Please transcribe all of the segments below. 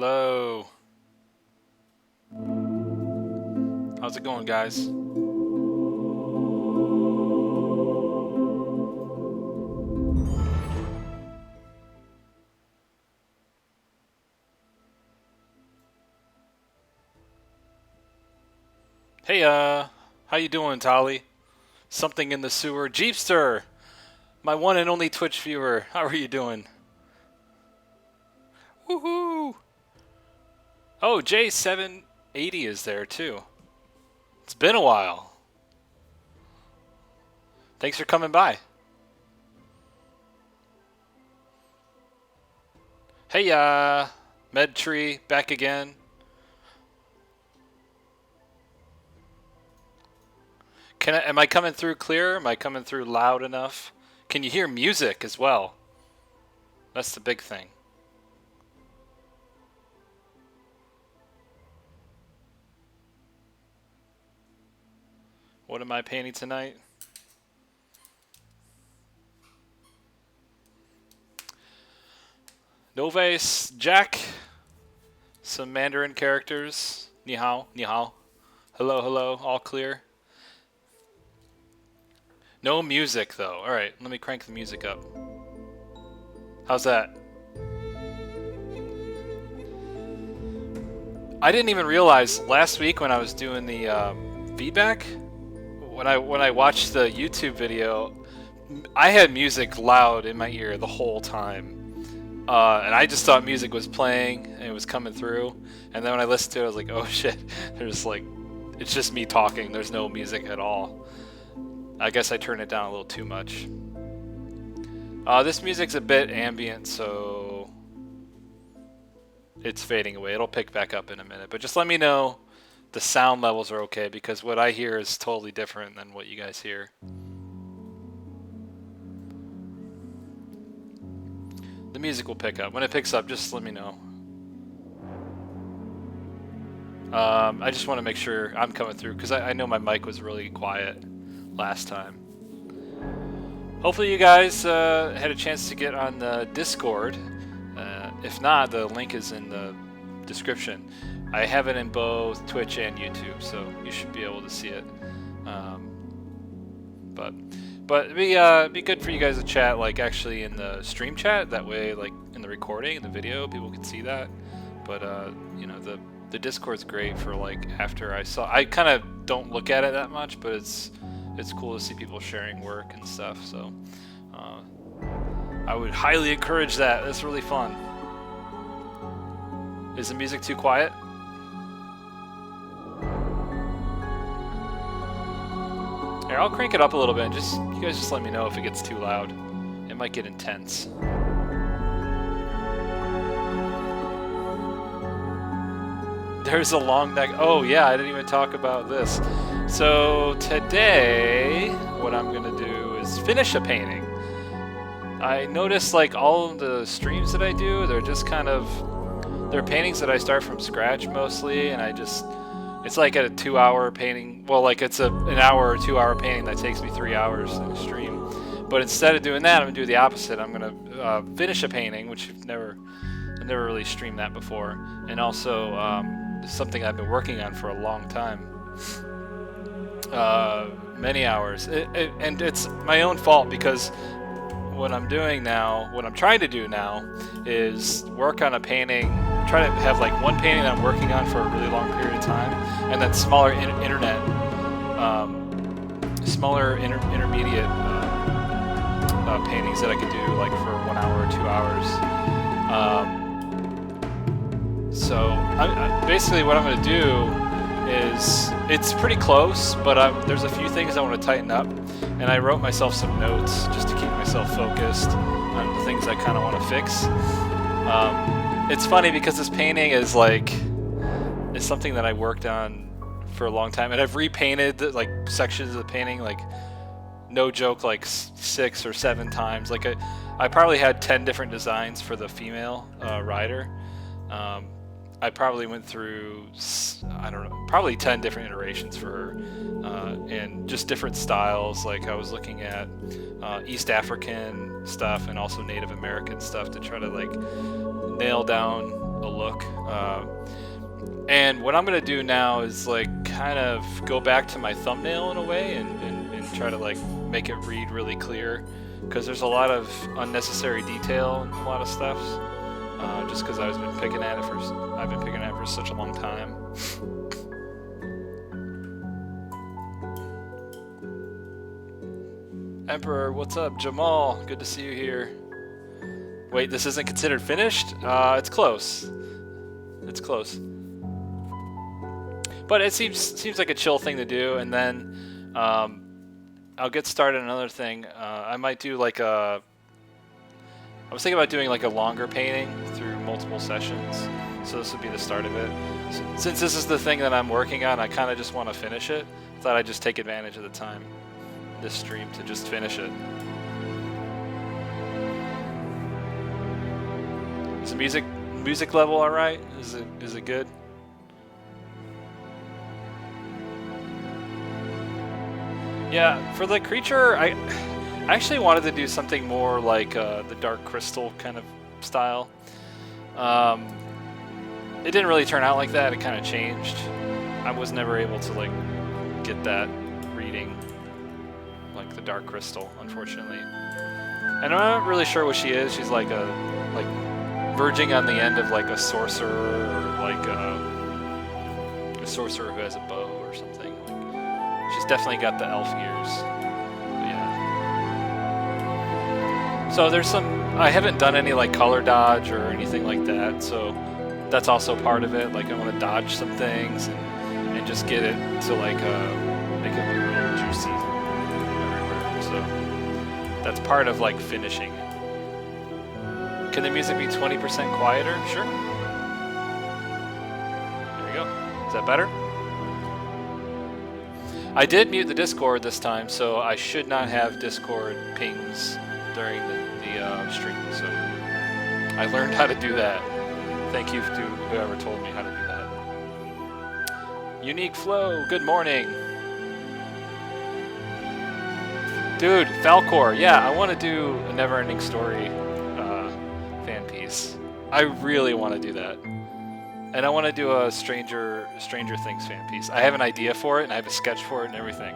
Hello. How's it going, guys? Hey, how you doing, Tolly? Something in the sewer. Jeepster! My one and only Twitch viewer. How are you doing? Woohoo! Oh, J780 is there, too. It's been a while. Thanks for coming by. Hey, Medtree, back again. Am I coming through clear? Am I coming through loud enough? Can you hear music as well? That's the big thing. What am I painting tonight? Noves, Jack, some Mandarin characters. Ni hao, ni hao. Hello, hello, all clear. No music though. Alright, let me crank the music up. How's that? I didn't even realize last week when I was doing the feedback, when I watched the YouTube video, I had music loud in my ear the whole time. And I just thought music was playing and it was coming through. And then when I listened to it, I was like, oh shit, there's like, it's just me talking. There's no music at all. I guess I turned it down a little too much. This music's a bit ambient, so it's fading away. It'll pick back up in a minute. But just let me know the sound levels are okay, because what I hear is totally different than what you guys hear. The music will pick up. When it picks up, just let me know. I just want to make sure I'm coming through, because I know my mic was really quiet last time. Hopefully you guys had a chance to get on the Discord. If not, the link is in the description. I have it in both Twitch and YouTube, so you should be able to see it. But it'd be good for you guys to chat, like actually in the stream chat. That way, like in the recording, in the video, people can see that. But you know, the Discord's great for like after I kind of don't look at it that much, but it's cool to see people sharing work and stuff. So I would highly encourage that. It's really fun. Is the music too quiet? Here, I'll crank it up a little bit, and you guys just let me know if it gets too loud. It might get intense. There's a long neck. Oh yeah, I didn't even talk about this. So today, what I'm gonna do is finish a painting. I noticed like all of the streams that I do, they're just they're paintings that I start from scratch mostly, and it's like a 2-hour painting. Well, like it's an hour or 2-hour painting that takes me 3 hours in a stream. But instead of doing that, I'm gonna do the opposite. I'm gonna finish a painting, which I've never really streamed that before, and also something I've been working on for a long time. Many hours, and it's my own fault, because what I'm trying to do now is work on a painting, try to have like one painting that I'm working on for a really long period of time, and then smaller intermediate paintings that I could do like for 1 hour or 2 hours. So basically what I'm going to do is, it's pretty close, but there's a few things I want to tighten up, and I wrote myself some notes just to keep myself focused on the things I kind of want to fix. It's funny because this painting is something that I worked on for a long time, and I've repainted like sections of the painting, like no joke, like 6 or 7 times. Like I probably had 10 different designs for the female rider. I probably went through, I don't know, probably 10 different iterations for her, and just different styles. Like I was looking at East African stuff and also Native American stuff to try to like nail down look. And what I'm gonna do now is like kind of go back to my thumbnail in a way and try to like make it read really clear, because there's a lot of unnecessary detail in a lot of stuff. Just because I've been picking at it for such a long time. Emperor, what's up? Jamal, good to see you here. Wait, this isn't considered finished? It's close. It's close. But it seems like a chill thing to do, and then I'll get started on another thing. I might do like I was thinking about doing like a longer painting through multiple sessions, so this would be the start of it. Since this is the thing that I'm working on, I kind of just want to finish it. I thought I'd just take advantage of the time this stream to just finish it. Is the music level all right? Is it good? Yeah, for the creature, I actually wanted to do something more like the Dark Crystal kind of style. It didn't really turn out like that. It kind of changed. I was never able to like get that reading like the Dark Crystal, unfortunately. And I'm not really sure what she is. She's like verging on the end of like a sorcerer, or like a sorcerer who has a bow or something. Like, she's definitely got the elf ears. But yeah. So there's I haven't done any like color dodge or anything like that, so that's also part of it. Like I want to dodge some things and just get it to like make it look real juicy everywhere. So that's part of like finishing it. Can the music be 20% quieter? Sure. There we go. Is that better? I did mute the Discord this time, so I should not have Discord pings during the stream. So I learned how to do that. Thank you to whoever told me how to do that. Unique Flow, good morning. Dude, Falcor, yeah, I want to do a Neverending Story fan piece. I really want to do that. And I want to do a Stranger Things fan piece. I have an idea for it, and I have a sketch for it and everything.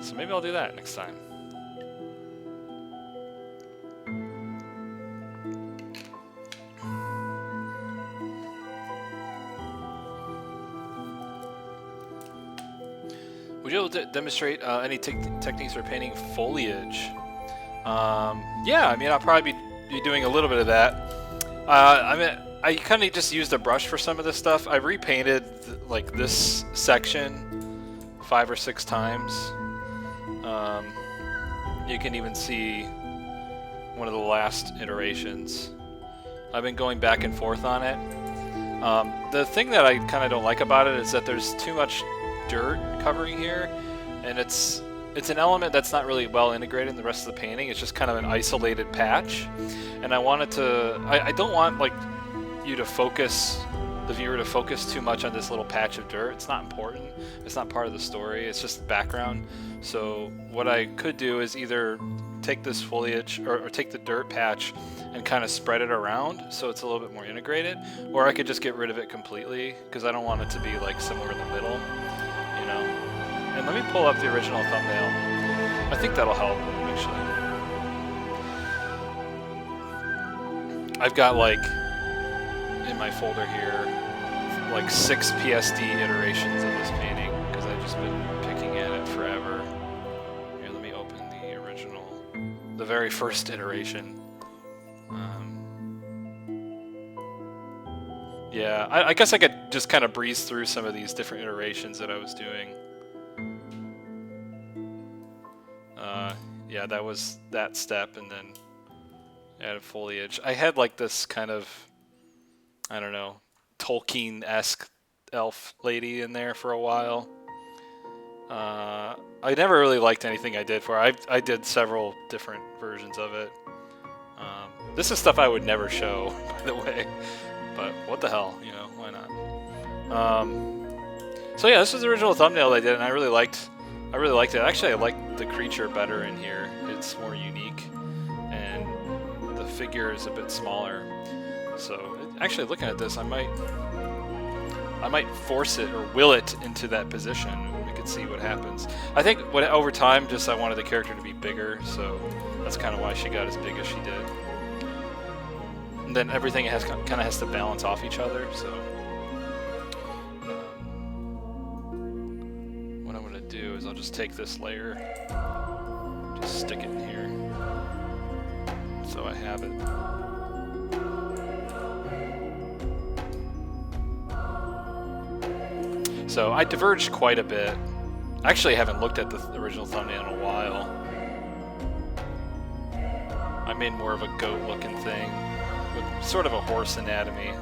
So maybe I'll do that next time. Would you be able to demonstrate any techniques for painting foliage? Yeah, I mean, I'll probably be doing a little bit of that. I kind of just used a brush for some of this stuff. I repainted like this section 5 or 6 times. You can even see one of the last iterations. I've been going back and forth on it. The thing that I kind of don't like about it is that there's too much dirt covering here, and it's an element that's not really well integrated in the rest of the painting. It's just kind of an isolated patch, and I wanted to I don't want like you to focus the viewer to focus too much on this little patch of dirt. It's not important. It's not part of the story. It's just background. So what I could do is either take this foliage or take the dirt patch and kind of spread it around so it's a little bit more integrated, or I could just get rid of it completely because I don't want it to be like somewhere in the middle, you know. And let me pull up the original thumbnail. I think that'll help, actually. I've got like in my folder here like 6 PSD iterations of this painting because I've just been picking at it forever. Here, let me open the original, the very first iteration. Yeah, I guess I could just kind of breeze through some of these different iterations that I was doing. Yeah, that was that step, and then added foliage. I had like this kind of, I don't know, Tolkien-esque elf lady in there for a while. I never really liked anything I did for her. I did several different versions of it. This is stuff I would never show, by the way. But what the hell, you know, why not? So yeah, this was the original thumbnail I did, and I really liked it. Actually, I like the creature better in here. It's more unique, and the figure is a bit smaller. So actually looking at this, I might force it or will it into that position. We could see what happens. I think over time, just I wanted the character to be bigger, so that's kind of why she got as big as she did. And then everything kind of has to balance off each other. So what I'm gonna do is I'll just take this layer, just stick it in here, so I have it. So I diverged quite a bit. I actually haven't looked at the original thumbnail in a while. I made more of a goat-looking thing with sort of a horse anatomy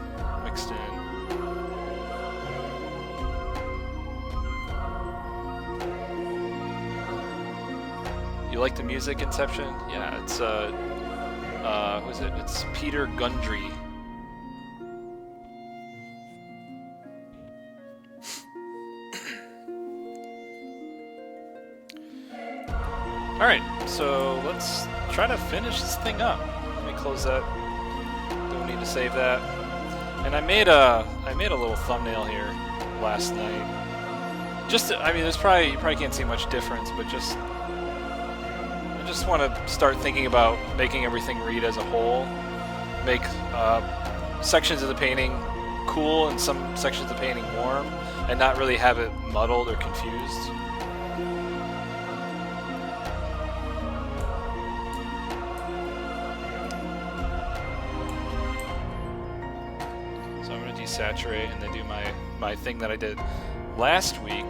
mixed in. You like the music, Inception? Yeah, it's who is it? It's Peter Gundry. Alright, so let's try to finish this thing up. Let me close that. Don't need to save that. And I made a little thumbnail here last night. Just I mean, you probably can't see much difference, but I just want to start thinking about making everything read as a whole. Make sections of the painting cool and some sections of the painting warm, and not really have it muddled or confused. Saturate and then do my thing that I did last week,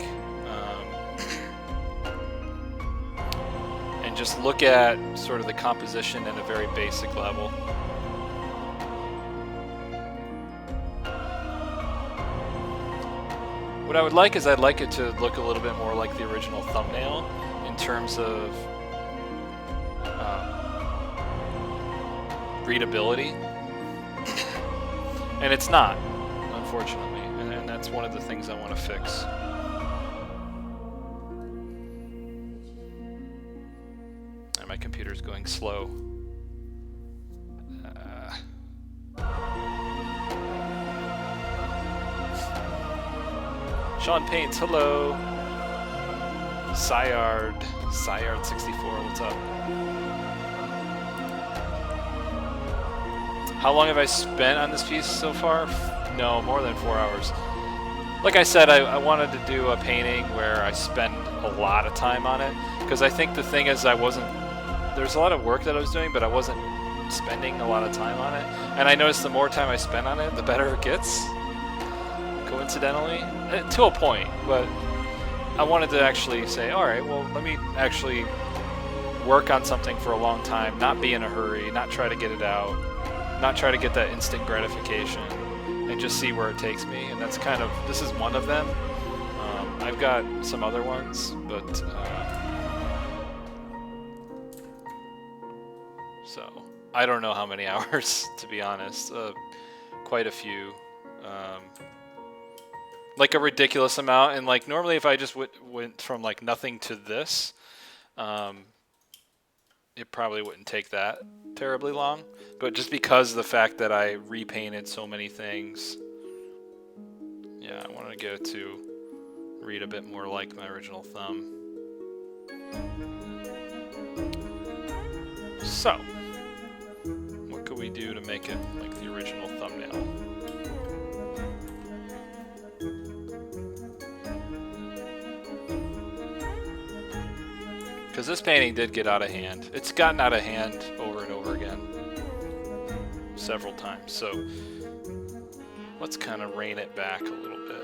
and just look at sort of the composition at a very basic level. What I would like is I'd like it to look a little bit more like the original thumbnail in terms of readability, and it's not, unfortunately, and that's one of the things I want to fix. And my computer's going slow. Sean Paints, hello. Syard64, what's up? How long have I spent on this piece so far? No, more than 4 hours. Like I said, I wanted to do a painting where I spend a lot of time on it, because I think the thing is there's a lot of work that I was doing, but I wasn't spending a lot of time on it. And I noticed the more time I spend on it, the better it gets, coincidentally, to a point. But I wanted to actually say, alright, well, let me actually work on something for a long time, not be in a hurry, not try to get it out, not try to get that instant gratification, and just see where it takes me. And that's kind of, this is one of them. I've got some other ones, but so I don't know how many hours, to be honest. Quite a few, like a ridiculous amount. And like normally if I just went from like nothing to this, it probably wouldn't take that terribly long, but just because of the fact that I repainted so many things, yeah, I wanted to get it to read a bit more like my original thumb. So, what could we do to make it like the original thumbnail? Because this painting did get out of hand. It's gotten out of hand over and over again. Several times. So let's kind of rein it back a little bit.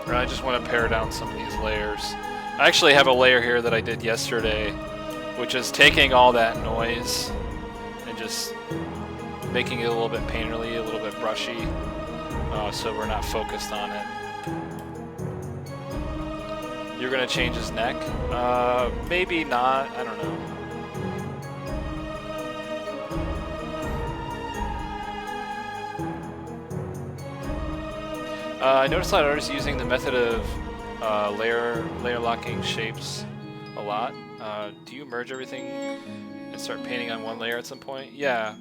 I just want to pare down some of these layers. I actually have a layer here that I did yesterday, which is taking all that noise and just making it a little bit painterly, a little bit brushy, so we're not focused on it. You're gonna change his neck? Maybe not, I don't know. I noticed a lot of artists using the method of layer locking shapes a lot. Do you merge everything and start painting on one layer at some point? Yeah.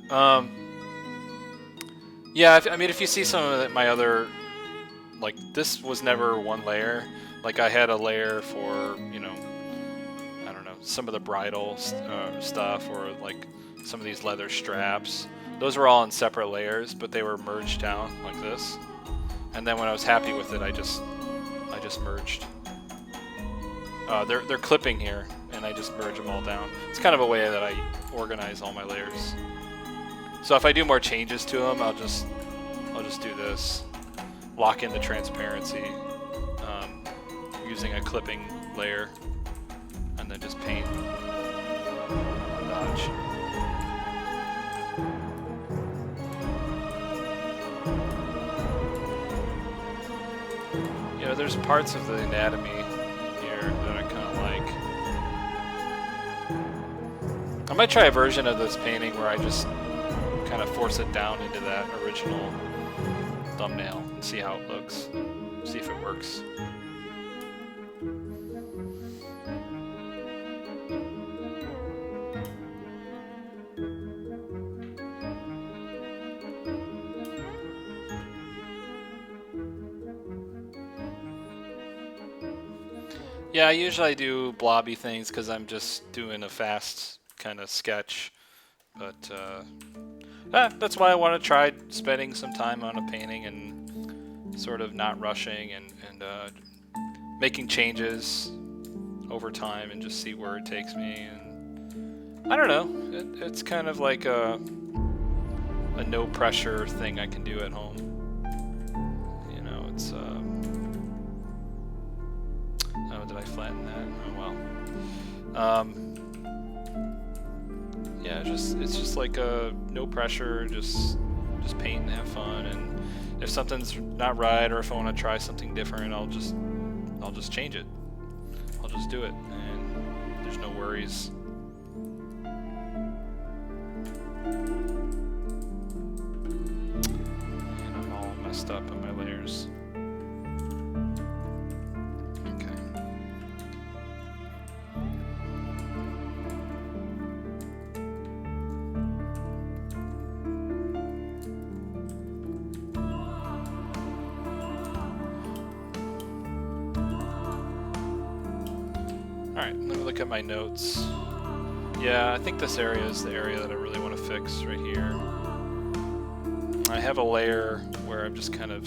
Yeah. I mean, if you see some of my other, like, this was never one layer. Like, I had a layer for, you know, I don't know, some of the bridal stuff, or like some of these leather straps. Those were all in separate layers, but they were merged down like this. And then when I was happy with it, I just merged. They're clipping here, and I just merge them all down. It's kind of a way that I organize all my layers. So if I do more changes to them, I'll just do this. Lock in the transparency using a clipping layer, and then just paint. Dodge. You know, there's parts of the anatomy here that I kind of like. I might try a version of this painting where I just kind of force it down into that original thumbnail and see how it looks. See if it works. Yeah, usually I do blobby things because I'm just doing a fast kind of sketch, but that's why I want to try spending some time on a painting and sort of not rushing and making changes over time and just see where it takes me. And I don't know, it's kind of like a no pressure thing I can do at home. You know, it's did I flatten that? Oh well. Yeah, it's just like a no pressure, just paint and have fun. And if something's not right, or if I want to try something different, I'll just change it. I'll just do it, and there's no worries. And I'm all messed up in my layers. Alright, let me look at my notes. Yeah, I think this area is the area that I really want to fix right here. I have a layer where I've just kind of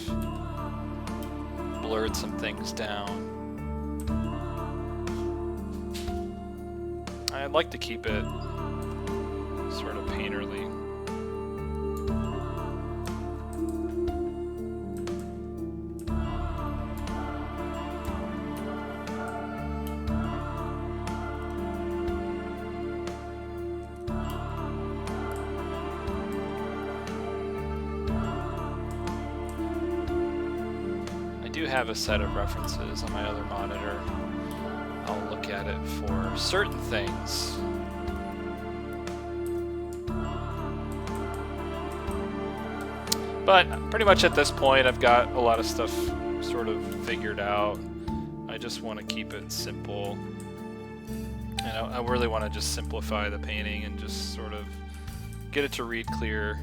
blurred some things down. I'd like to keep it sort of painterly. I do have a set of references on my other monitor. I'll look at it for certain things. But pretty much at this point, I've got a lot of stuff sort of figured out. I just want to keep it simple. And I really want to just simplify the painting and just sort of get it to read clear.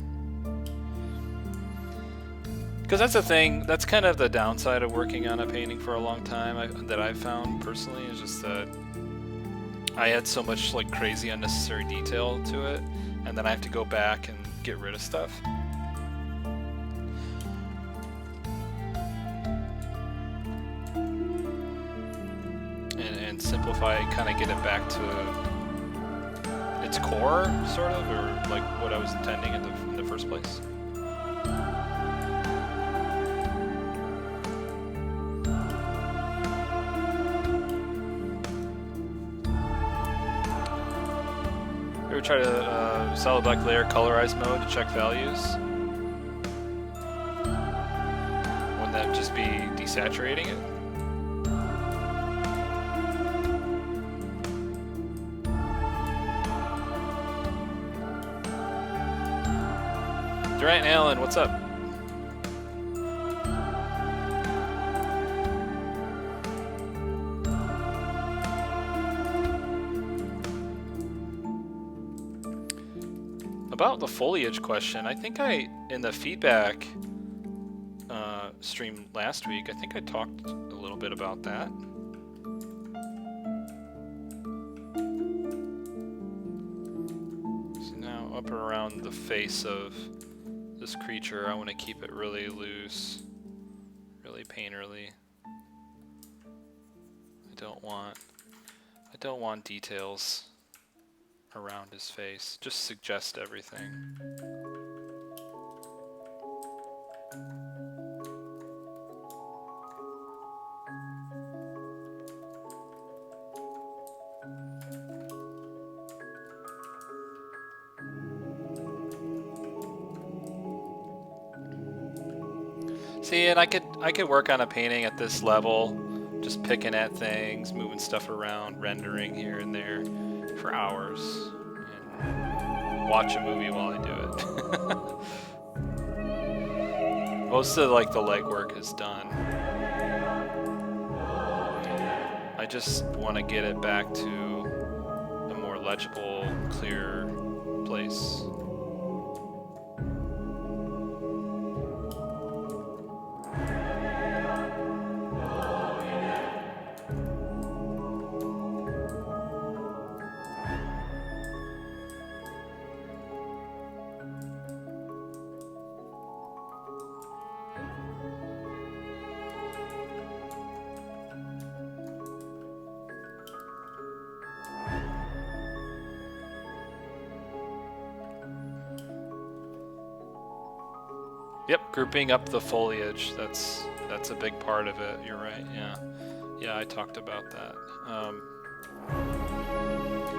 Because that's the thing, that's kind of the downside of working on a painting for a long time that I've found personally, is just that I had so much like crazy unnecessary detail to it, and then I have to go back and get rid of stuff. And simplify it, kind of get it back to its core, sort of, or like what I was intending in the first place. Ever try to solid black layer colorize mode to check values? Wouldn't that just be desaturating it? Durant Allen, what's up? About the foliage question, I think in the feedback stream last week, I think I talked a little bit about that. So now up around the face of this creature, I want to keep it really loose, really painterly. I don't want details around his face. Just suggest everything. See, and I could work on a painting at this level, just picking at things, moving stuff around, rendering here and there for hours, and watch a movie while I do it. Most of like the legwork is done. I just want to get it back to a more legible, clear place. Yep, grouping up the foliage, that's a big part of it, you're right, yeah, I talked about that.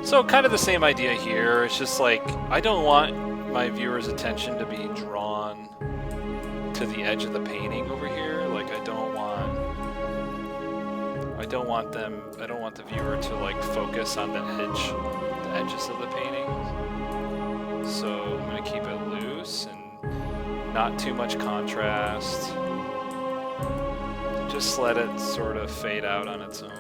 So kind of the same idea here, it's just like, I don't want my viewer's attention to be drawn to the edge of the painting over here, like I don't want the viewer to like focus on the edges of the painting. So I'm gonna keep it loose and not too much contrast. Just let it sort of fade out on its own.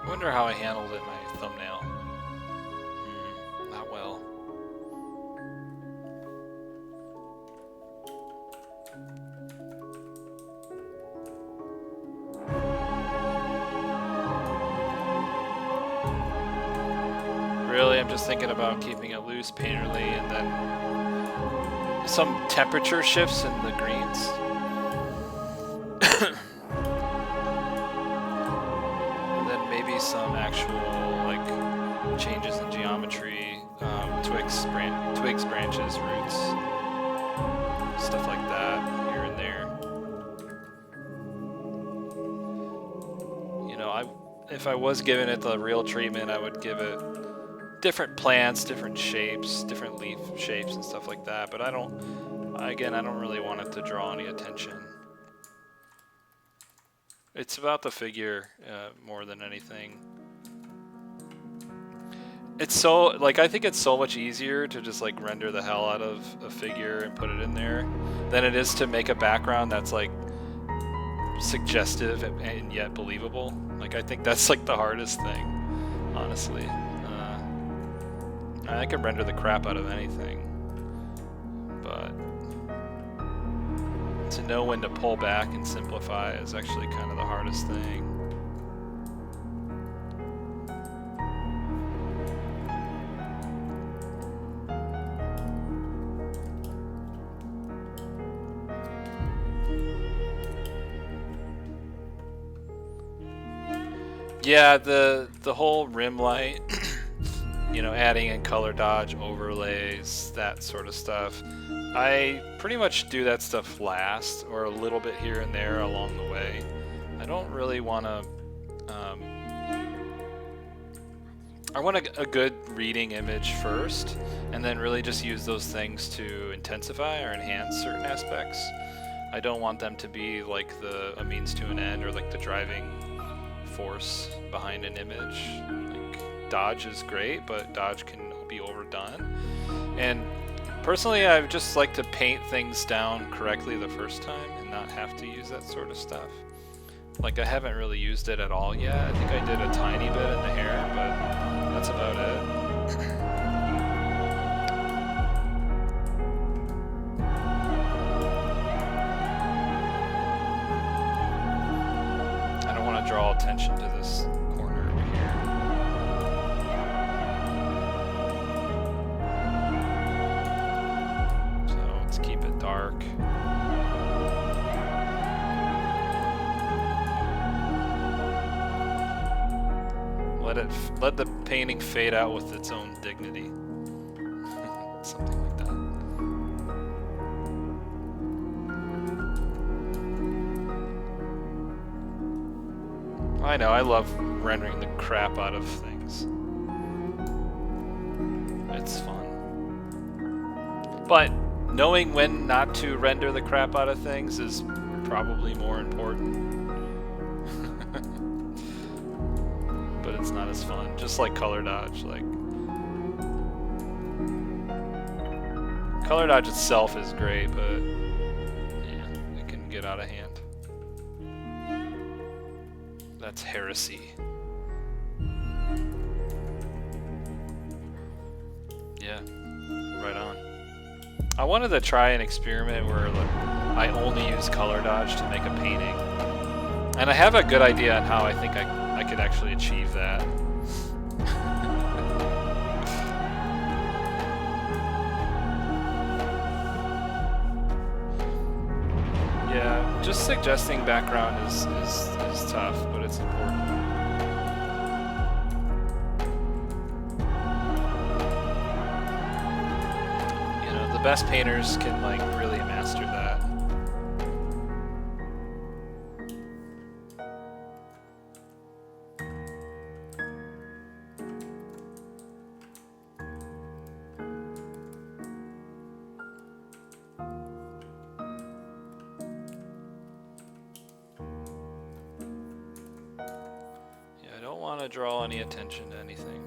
I wonder how I handled it in my thumbnail. Not well. Really, I'm just thinking about keeping it loose, painterly, and then some temperature shifts in the greens. Some actual like changes in geometry, twigs, branches, roots, stuff like that here and there. You know, if I was giving it the real treatment, I would give it different plants, different shapes, different leaf shapes and stuff like that. But I don't really want it to draw any attention. It's about the figure more than anything. It's so, like, I think it's so much easier to just like render the hell out of a figure and put it in there than it is to make a background that's like suggestive and yet believable. Like, I think that's like the hardest thing, honestly. I can render the crap out of anything, but to know when to pull back and simplify is actually kind of the hardest thing. Yeah, the whole rim light, you know, adding in color dodge, overlays, that sort of stuff. I pretty much do that stuff last, or a little bit here and there along the way. I don't really want to... I want a good reading image first, and then really just use those things to intensify or enhance certain aspects. I don't want them to be like a means to an end, or like the driving force behind an image. Like, dodge is great, but dodge can be overdone. And personally, I just like to paint things down correctly the first time and not have to use that sort of stuff. Like, I haven't really used it at all yet. I think I did a tiny bit in the hair, but that's about it. Draw attention to this corner over here. So let's keep it dark. Let the painting fade out with its own dignity. Something like that. I know, I love rendering the crap out of things. It's fun. But knowing when not to render the crap out of things is probably more important. But it's not as fun, just like color dodge. Like, color dodge itself is great, but yeah, it can get out of hand. That's heresy. Yeah, right on. I wanted to try an experiment where I only use color dodge to make a painting. And I have a good idea on how I think I could actually achieve that. Yeah, just suggesting background is tough, but it's important. You know, the best painters can like really master that. To draw any attention to anything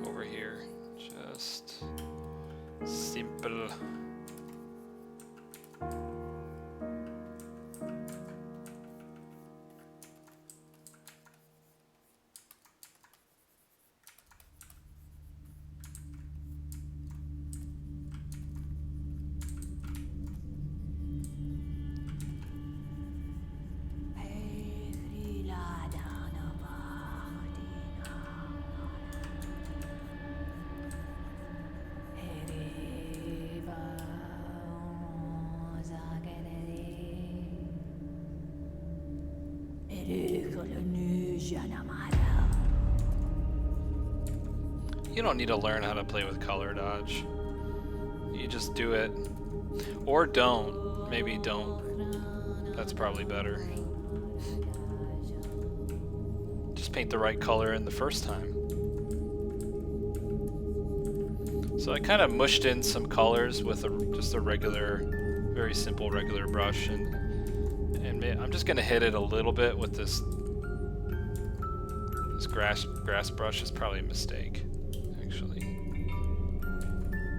over here. Just simple. You don't need to learn how to play with color dodge. You just do it. Or don't. Maybe don't. That's probably better. Just paint the right color in the first time. So I kind of mushed in some colors with just a regular, very simple regular brush, and I'm just gonna hit it a little bit with this grass brush. Is probably a mistake, actually.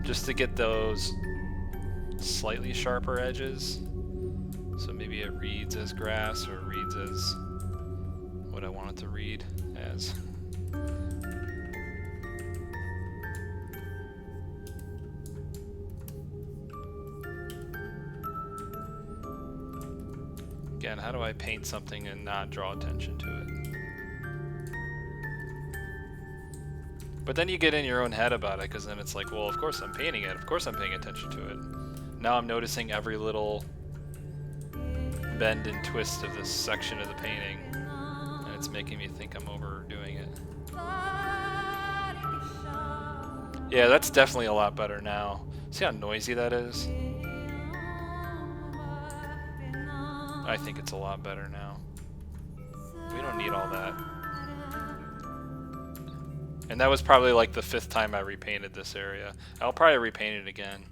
Just to get those slightly sharper edges, so maybe it reads as grass or reads as what I want it to read as. Again, how do I paint something and not draw attention to it? But then you get in your own head about it, because then it's like, well, of course I'm painting it, of course I'm paying attention to it. Now I'm noticing every little bend and twist of this section of the painting, and it's making me think I'm overdoing it. Yeah, that's definitely a lot better now. See how noisy that is? I think it's a lot better now. We don't need all that. And that was probably like the 5th time I repainted this area. I'll probably repaint it again.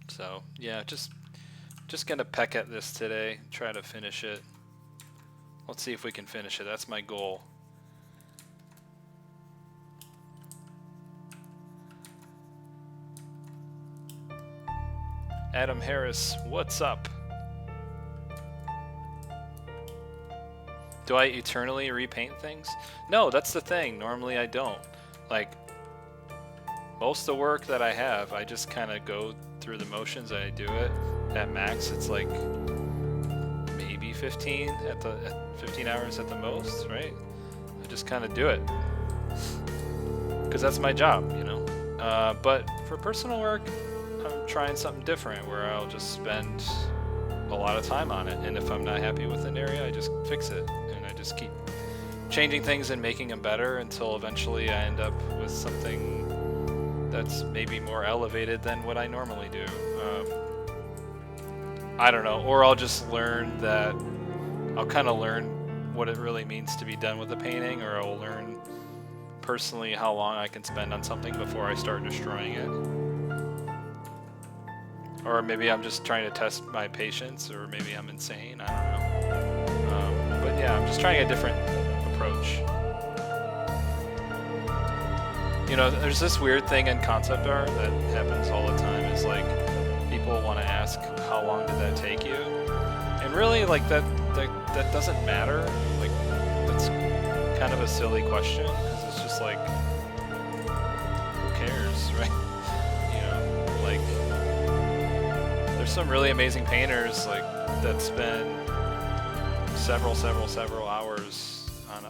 So yeah, just gonna peck at this today, try to finish it. Let's see if we can finish it. That's my goal. Adam Harris, what's up? Do I eternally repaint things? No, that's the thing. Normally I don't. Like, most of the work that I have, I just kind of go through the motions and I do it. At max, it's like maybe 15 15 hours at the most, right? I just kind of do it because that's my job, you know. But for personal work, I'm trying something different where I'll just spend a lot of time on it, and if I'm not happy with an area, I just fix it, and I just keep changing things and making them better until eventually I end up with something that's maybe more elevated than what I normally do. I don't know, or I'll just learn that, I'll kind of learn what it really means to be done with a painting, or I'll learn personally how long I can spend on something before I start destroying it. Or maybe I'm just trying to test my patience, or maybe I'm insane, I don't know. But yeah, I'm just trying a different approach. You know, there's this weird thing in concept art that happens all the time, is like, people want to ask, how long did that take you? And really, like, that doesn't matter. Like, that's kind of a silly question, because it's just like, who cares, right? You know, like, there's some really amazing painters, like, that spend several hours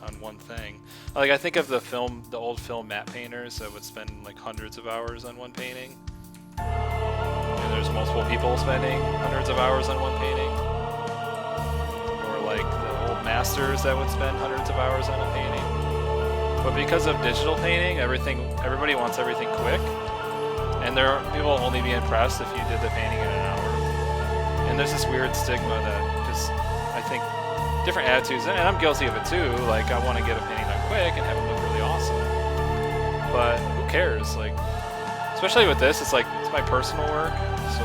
on one thing. Like, I think of the old film matte painters that would spend like hundreds of hours on one painting. And there's multiple people spending hundreds of hours on one painting. Or like the old masters that would spend hundreds of hours on a painting. But because of digital painting, everybody wants everything quick. And people will only be impressed if you did the painting in an hour. And there's this weird stigma that just, I think, different attitudes, and I'm guilty of it too, like I want to get a painting done quick and have it look really awesome. But who cares? Like, especially with this, it's like, it's my personal work, so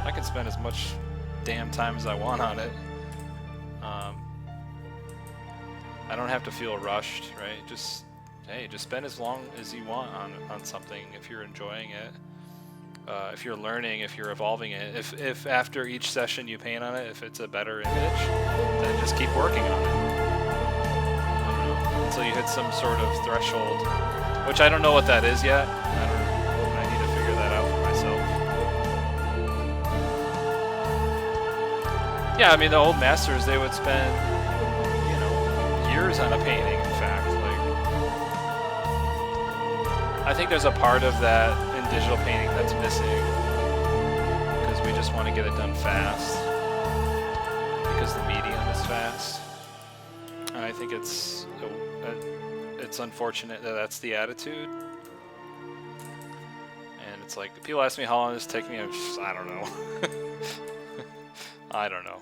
I can spend as much damn time as I want on it. I don't have to feel rushed, right? Just, hey, just spend as long as you want on something if you're enjoying it. If you're learning, if you're evolving it, if after each session you paint on it, if it's a better image, then just keep working on it. Until you hit some sort of threshold, which I don't know what that is yet. I need to figure that out for myself. Yeah, I mean, the old masters, they would spend, you know, years on a painting, in fact. Like, I think there's a part of that in digital painting that's missing, because we just want to get it done fast, because the medium is fast. And I think it's unfortunate that that's the attitude. And it's like, people ask me how long this take me, I don't know. I don't know.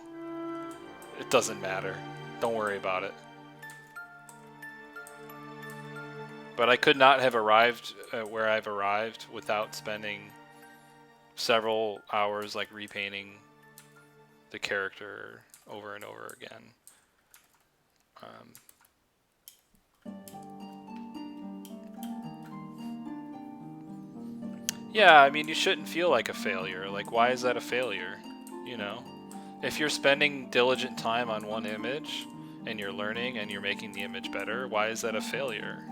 It doesn't matter. Don't worry about it. But I could not have arrived where I've arrived without spending several hours like repainting the character over and over again. Yeah, I mean, you shouldn't feel like a failure. Like, why is that a failure? You know, if you're spending diligent time on one image and you're learning and you're making the image better, why is that a failure?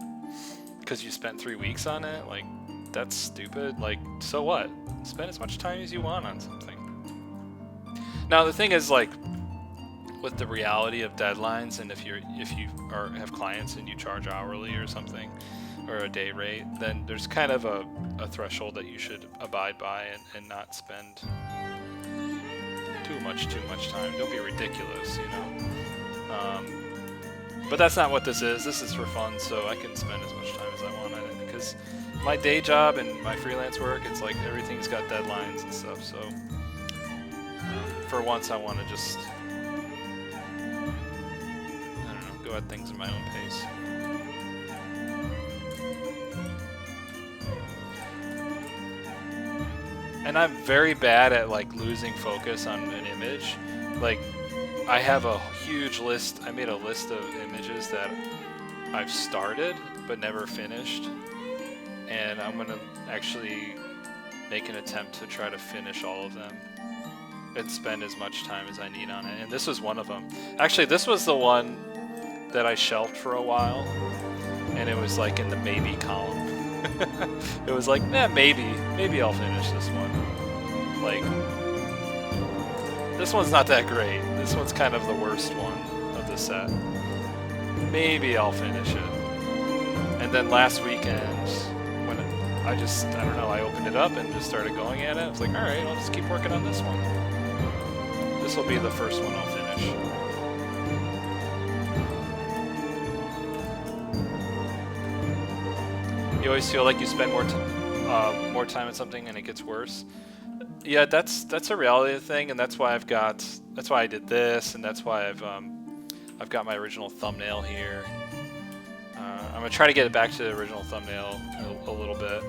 Because you spent 3 weeks on it? Like, that's stupid. Like, so what? Spend as much time as you want on something. Now the thing is, like, with the reality of deadlines, and if you have clients and you charge hourly or something, or a day rate, then there's kind of a threshold that you should abide by and not spend too much time. Don't be ridiculous, you know. But that's not what this is. This is for fun, so I can spend as much time as I want on it, because my day job and my freelance work, it's like everything's got deadlines and stuff, so for once I want to just, I don't know, go at things at my own pace. And I'm very bad at like losing focus on an image. Like, I have a huge list. I made a list of images that I've started but never finished, and I'm gonna actually make an attempt to try to finish all of them and spend as much time as I need on it. And this was one of them. Actually, this was the one that I shelved for a while, and it was like in the maybe column. It was like, maybe I'll finish this one. Like, this one's not that great. This one's kind of the worst one of the set. Maybe I'll finish it. And then last weekend, when I don't know, I opened it up and just started going at it. I was like, alright, I'll just keep working on this one. This will be the first one I'll finish. You always feel like you spend more time on something and it gets worse. Yeah, that's a reality thing, and that's why I did this, and that's why I've got my original thumbnail here. I'm gonna try to get it back to the original thumbnail a little bit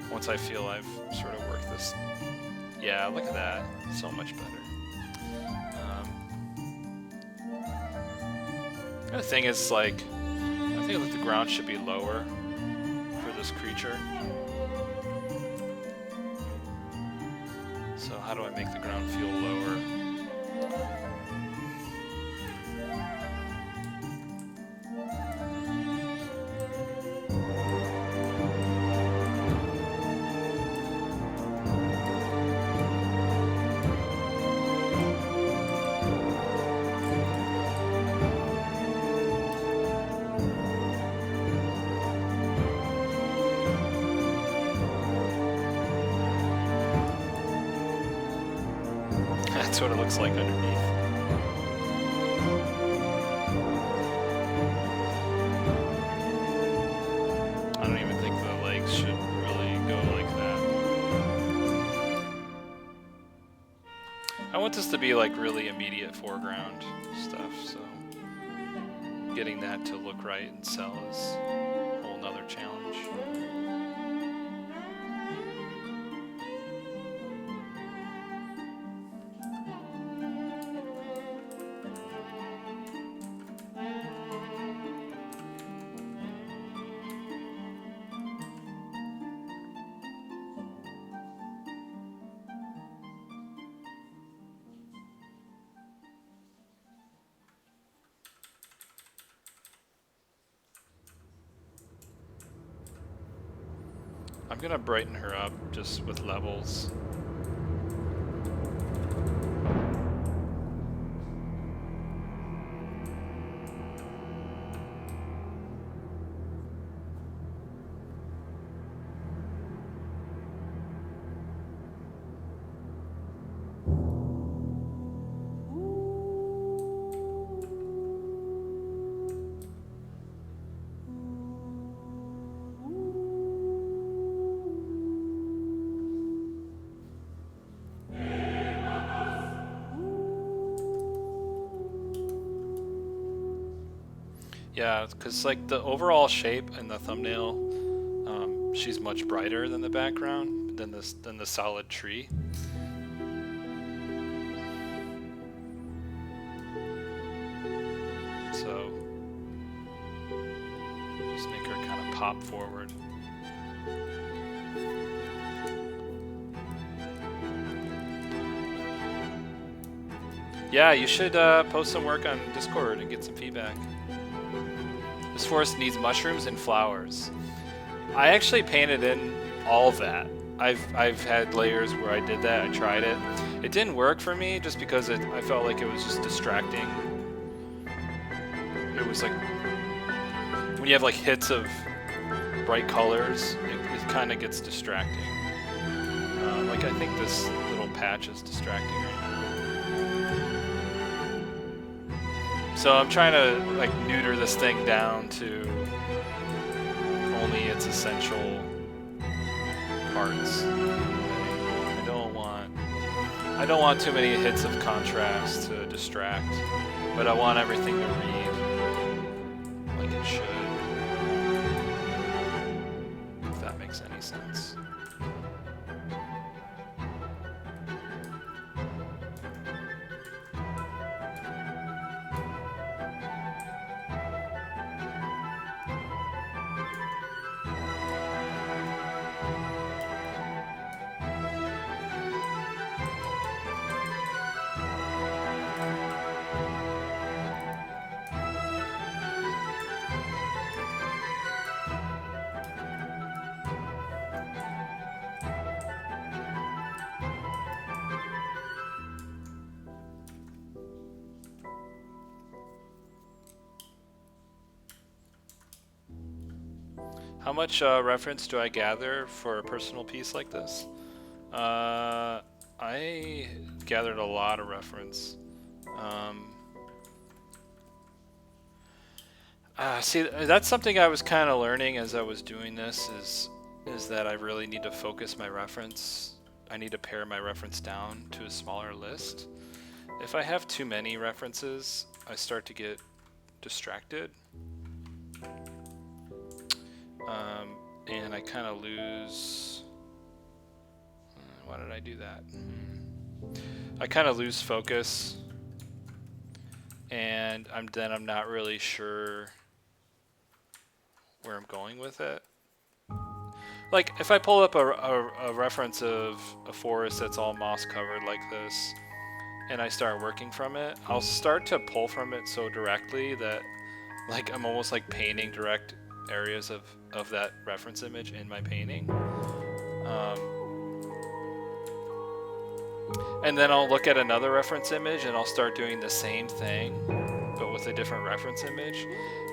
once I feel I've sort of worked this. Yeah, look at that, so much better. The other thing is, like, I think like the ground should be lower for this creature. So how do I make the ground feel lower? That's what it looks like underneath. I don't even think the legs should really go like that. I want this to be like really immediate foreground stuff, so getting that to look right and sell is a whole nother challenge. I'm gonna brighten her up just with levels. Yeah, because like the overall shape in the thumbnail, she's much brighter than the background, than the solid tree. So just make her kind of pop forward. Yeah, you should post some work on Discord and get some feedback. This forest needs mushrooms and flowers. I actually painted in all that. I've had layers where I did that. I tried it. It didn't work for me just because I felt like it was just distracting. It was like when you have like hits of bright colors, it kind of gets distracting. Like I think this little patch is distracting right now. So I'm trying to like neuter this thing down to only its essential parts. I don't want too many hits of contrast to distract, but I want everything to read like it should. If that makes any sense. How much reference do I gather for a personal piece like this? I gathered a lot of reference. See, that's something I was kind of learning as I was doing this, is that I really need to focus my reference. I need to pare my reference down to a smaller list. If I have too many references, I start to get distracted. And I kind of lose... why did I do that? I kind of lose focus, and I'm not really sure where I'm going with it. Like, if I pull up a reference of a forest that's all moss covered like this, and I start working from it, I'll start to pull from it so directly that like I'm almost like painting direct areas of that reference image in my painting. And then I'll look at another reference image and I'll start doing the same thing, but with a different reference image.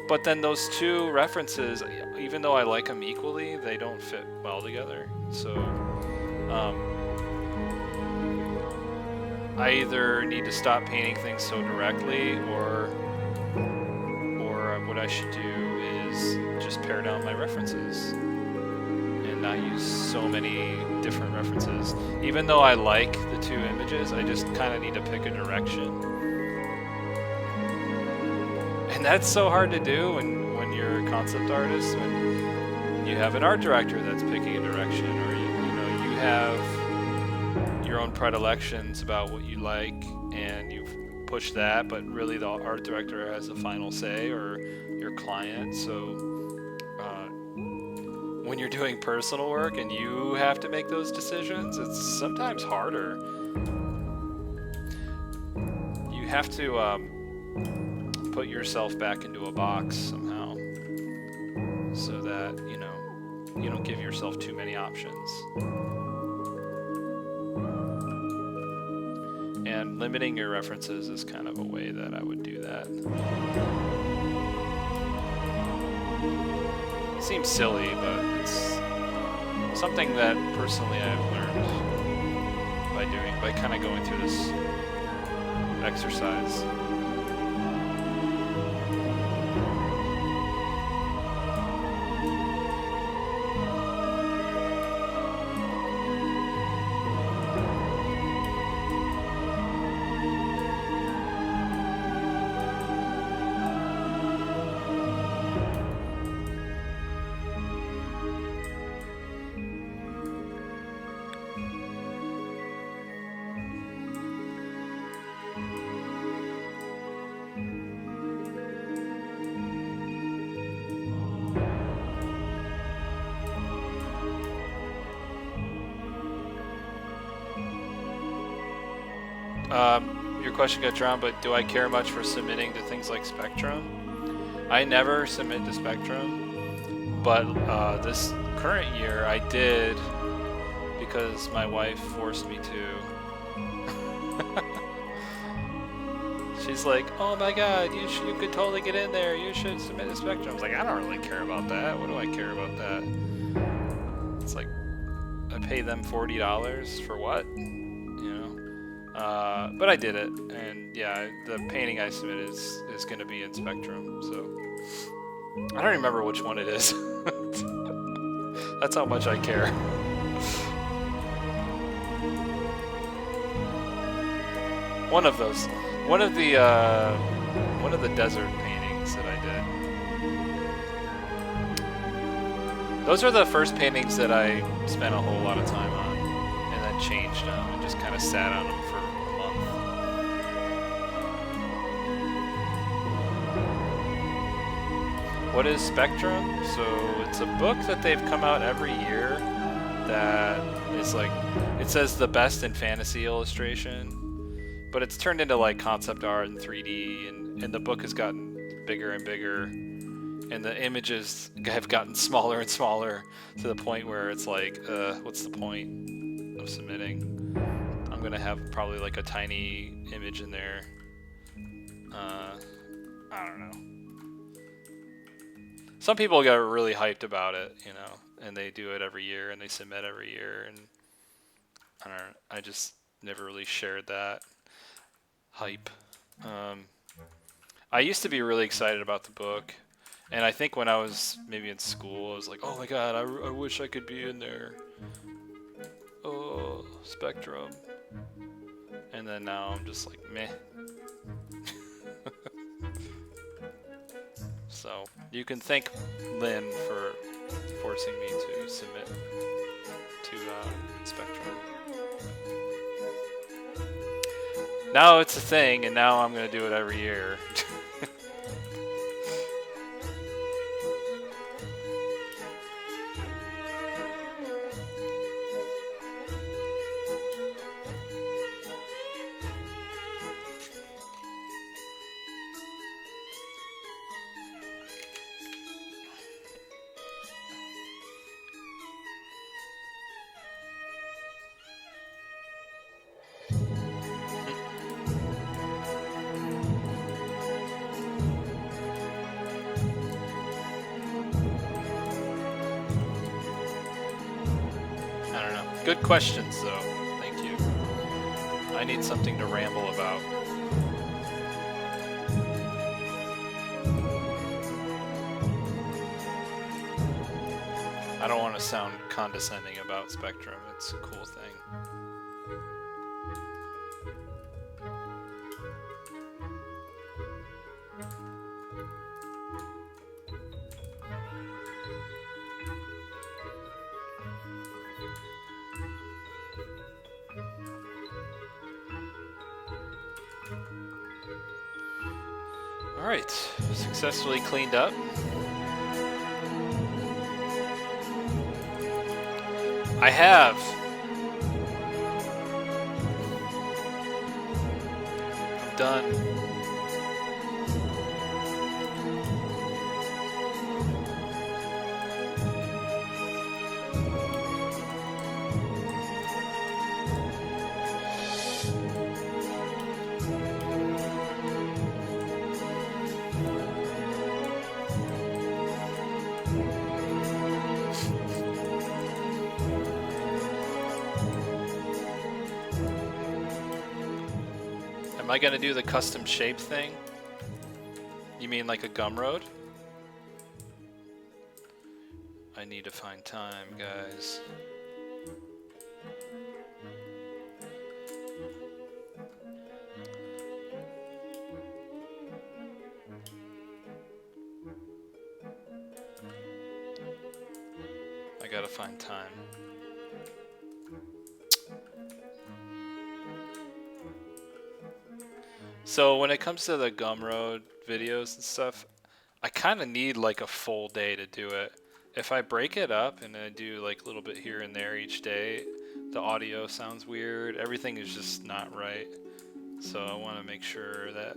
But then those two references, even though I like them equally, they don't fit well together. So I either need to stop painting things so directly, or what I should do is just pare down my references and not use so many different references. Even though I like the two images, I just kind of need to pick a direction. And that's so hard to do when you're a concept artist, when you have an art director that's picking a direction, or you have your own predilections about what you like and you push that, but really the art director has the final say, or your client. So when you're doing personal work and you have to make those decisions, it's sometimes harder. You have to put yourself back into a box somehow, so that you don't give yourself too many options. And limiting your references is kind of a way that I would do that. It seems silly, but it's something that personally I've learned by kind of going through this exercise. Your question got drawn, but do I care much for submitting to things like Spectrum? I never submit to Spectrum, but this current year I did because my wife forced me to. She's like, oh my god, you could totally get in there, you should submit to Spectrum. I was like, I don't really care about that. What do I care about that? It's like, I pay them $40 for what? But I did it, and yeah, the painting I submitted is going to be in Spectrum, so I don't remember which one it is. That's how much I care. One of those, one of the desert paintings that I did. Those are the first paintings that I spent a whole lot of time on, and then changed them and just kind of sat on them for a month. What is Spectrum? So it's a book that they've come out every year that is like, it says the best in fantasy illustration, but it's turned into like concept art and 3D, and the book has gotten bigger and bigger, and the images have gotten smaller and smaller to the point where it's like, what's the point of submitting? I'm gonna have probably like a tiny image in there. I don't know. Some people get really hyped about it, you know, and they do it every year and they submit every year, and I don't know, I just never really shared that hype. I used to be really excited about the book, and I think when I was maybe in school, I was like, oh my god, I wish I could be in there. Oh, Spectrum. And then now I'm just like, meh. So, you can thank Lynn for forcing me to submit to Spectrum. Now it's a thing, and now I'm going to do it every year. Good questions, though. Thank you. I need something to ramble about. I don't want to sound condescending about Spectrum. It's a cool thing. Alright, successfully cleaned up. I have. I'm done. Am I gonna do the custom shape thing? You mean like a Gumroad? I need to find time, guys. I gotta find time. So when it comes to the Gumroad videos and stuff, I kind of need like a full day to do it. If I break it up and I do like a little bit here and there each day, the audio sounds weird. Everything is just not right. So I want to make sure that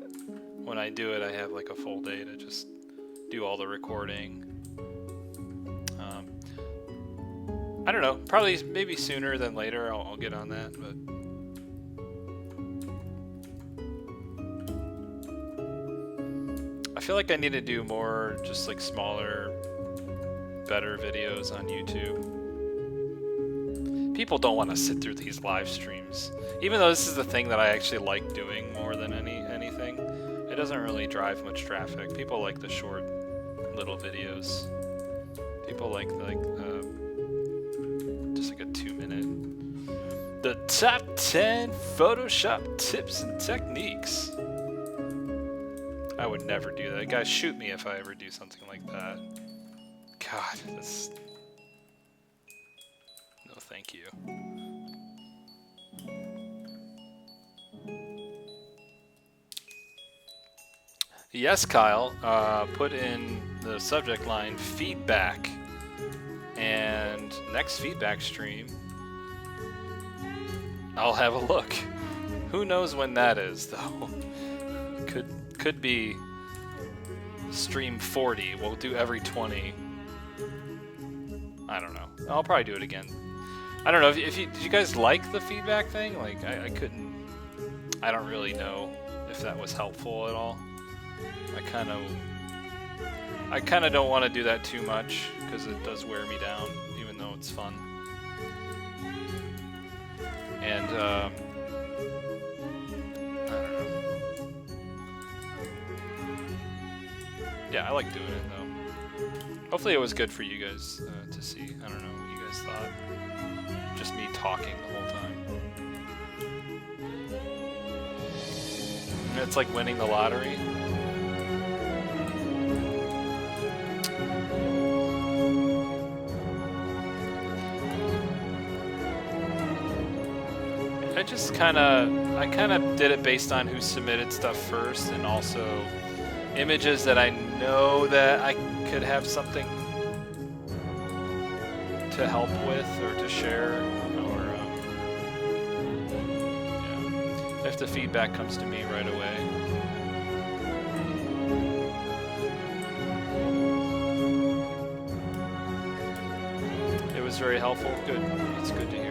when I do it, I have like a full day to just do all the recording. I don't know, probably maybe sooner than later I'll get on that, but I feel like I need to do more just like smaller, better videos on YouTube. People don't want to sit through these live streams. Even though this is the thing that I actually like doing more than anything, it doesn't really drive much traffic. People like the short little videos. People like just like a 2-minute. The top 10 Photoshop tips and techniques. I would never do that. Guys, shoot me if I ever do something like that. God, that's... No, thank you. Yes, Kyle. Put in the subject line feedback. And next feedback stream, I'll have a look. Who knows when that is, though? Could be stream 40. We'll do every 20. I don't know. I'll probably do it again. I don't know if you did you guys like the feedback thing? Like I don't really know if that was helpful at all. I kind of don't want to do that too much because it does wear me down, even though it's fun. And I don't know. Yeah, I like doing it though. Hopefully it was good for you guys to see. I don't know what you guys thought. Just me talking the whole time. It's like winning the lottery. I kind of did it based on who submitted stuff first, and also images that I know that I could have something to help with or to share, or yeah, if the feedback comes to me right away. It was very helpful. Good. It's good to hear.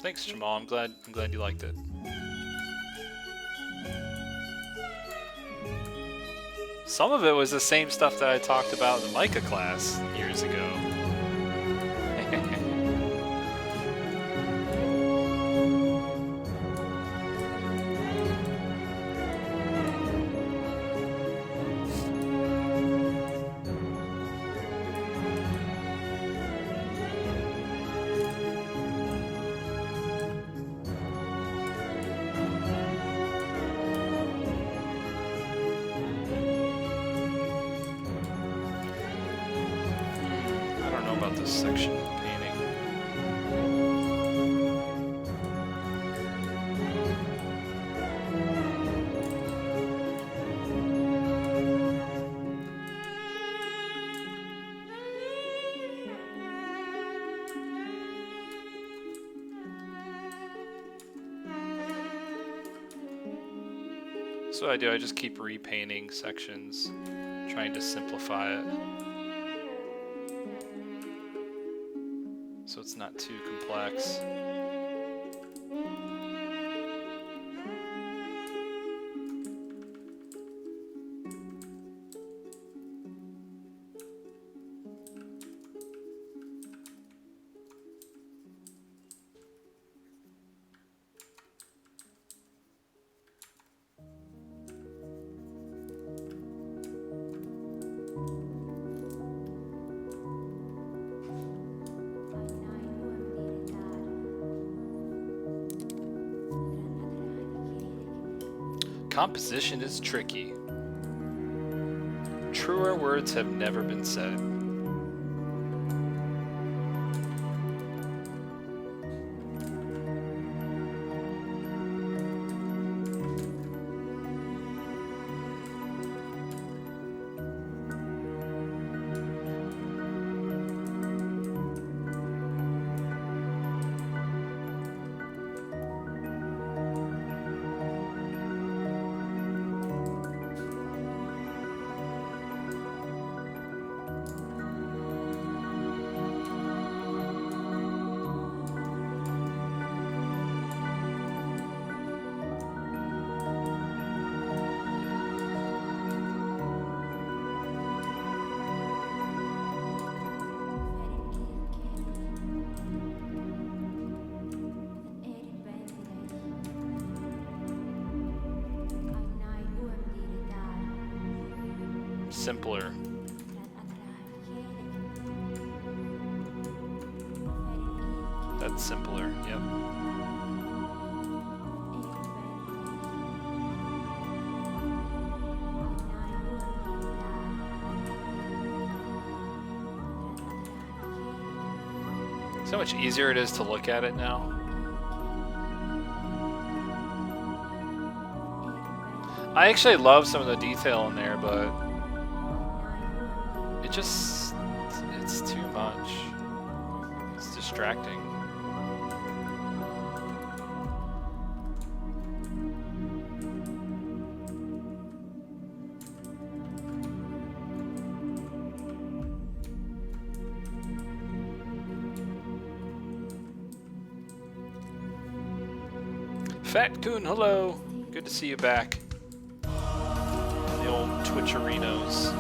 Thanks, Jamal. I'm glad you liked it. Some of it was the same stuff that I talked about in the Micah class years ago. Section of the painting. So what I do, I just keep repainting sections, trying to simplify it. So it's not too complex. Composition is tricky. Truer words have never been said. Simpler. That's simpler, yep. So much easier it is to look at it now. I actually love some of the detail in there, but it's too much. It's distracting. Fat Coon, hello. Good to see you back. The old Twitcherinos.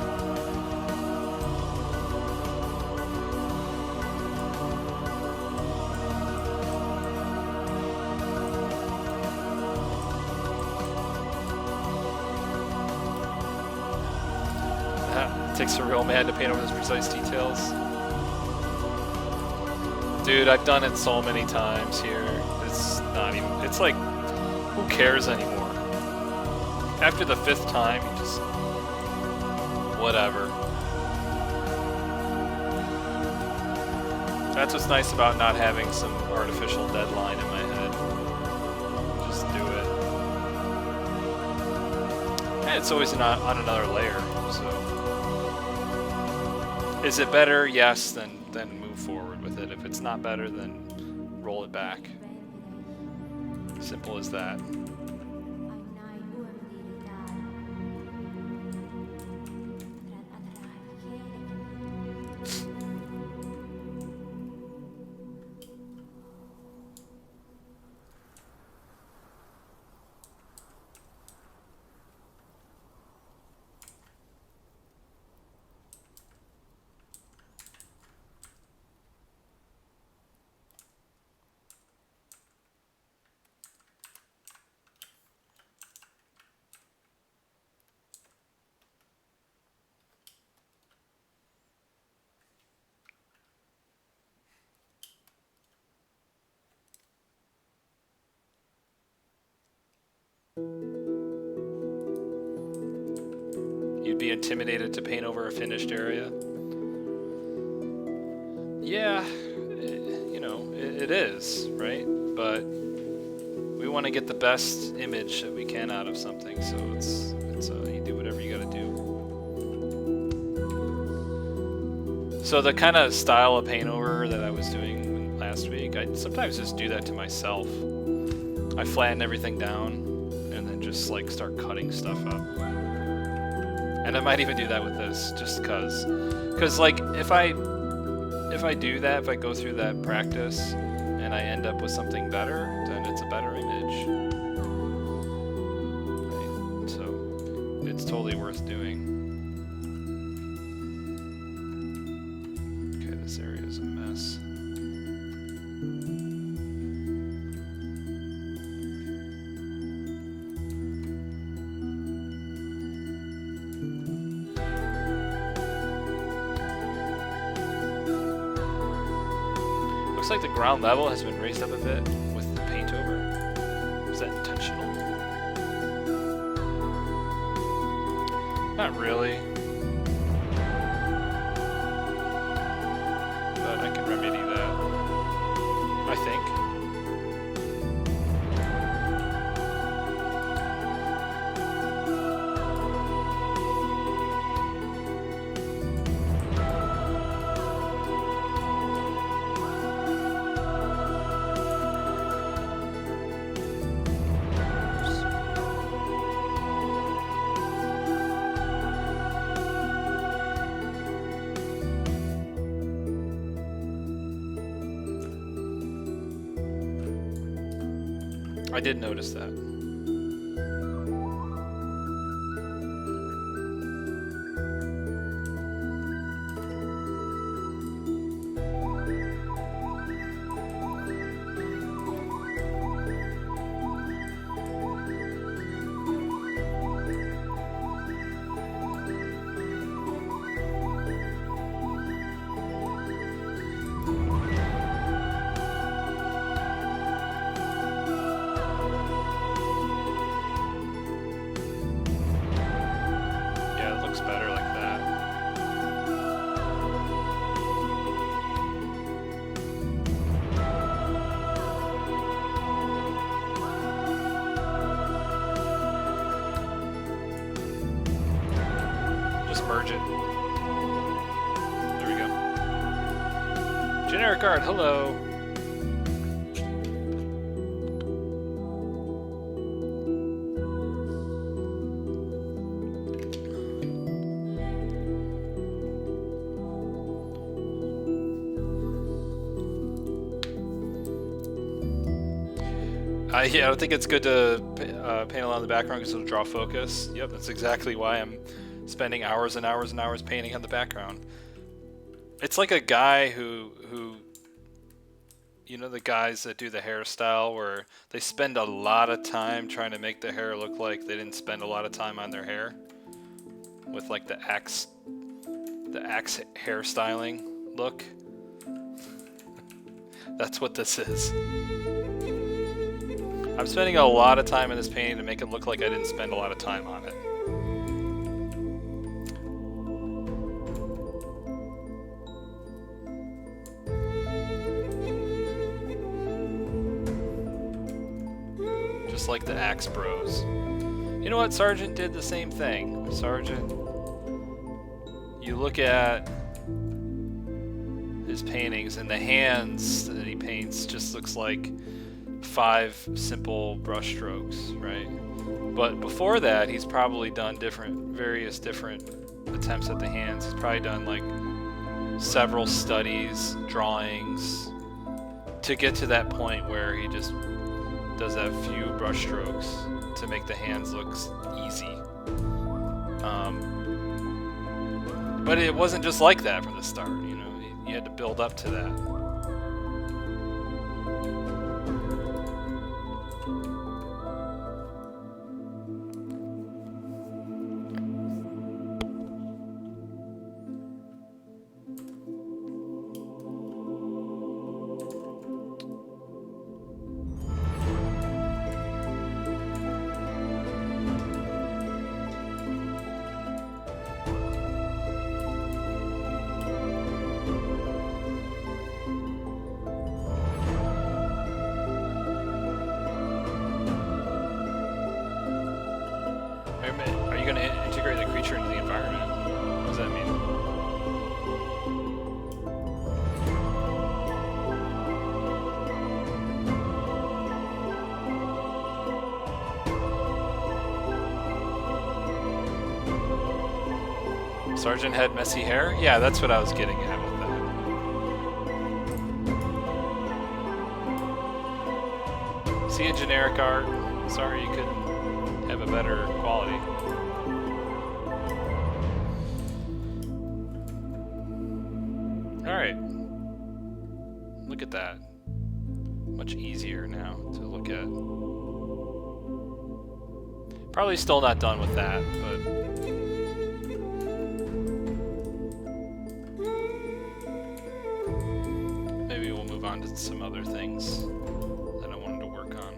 It takes a real man to paint over those precise details. Dude, I've done it so many times here. It's not even, it's like, who cares anymore? After the 5th time, you just, whatever. That's what's nice about not having some artificial deadline in my head. Just do it. And it's always on another layer, so. Is it better? Yes, then move forward with it. If it's not better, then roll it back. Simple as that. You'd be intimidated to paint over a finished area? Yeah, you know, it is, right? But we want to get the best image that we can out of something, so it's you do whatever you gotta do. So the kind of style of paint over that I was doing last week, I sometimes just do that to myself. I flatten everything down and then just like start cutting stuff up. And I might even do that with this, just cause like if I do that, if I go through that practice and I end up with something better, then it's a better image. Right? So it's totally worth doing. Okay, this area is a mess. Looks like the ground level has been raised up a bit with the paint over. Is that intentional? Not really. But I can remedy that, I think. I did notice that. Better like that. Just merge it. There we go. Generic art, hello. Yeah, I think it's good to paint along the background because it'll draw focus. Yep, that's exactly why I'm spending hours and hours and hours painting on the background. It's like a guy who you know, the guys that do the hairstyle where they spend a lot of time trying to make the hair look like they didn't spend a lot of time on their hair, with like the axe hairstyling look. That's what this is. I'm spending a lot of time in this painting to make it look like I didn't spend a lot of time on it. Just like the Axe Bros. You know what? Sargent did the same thing. Sargent, you look at his paintings and the hands that he paints just looks like 5 simple brush strokes, right? But before that, he's probably done various different attempts at the hands. He's probably done like several studies, drawings, to get to that point where he just does that few brush strokes to make the hands look easy. But it wasn't just like that from the start, you know. You had to build up to that. Are you going to integrate the creature into the environment? What does that mean? Sargent had messy hair? Yeah, that's what I was getting at with that. See, in generic art, sorry you couldn't have a better quality. Alright. Look at that. Much easier now to look at. Probably still not done with that, but maybe we'll move on to some other things that I wanted to work on.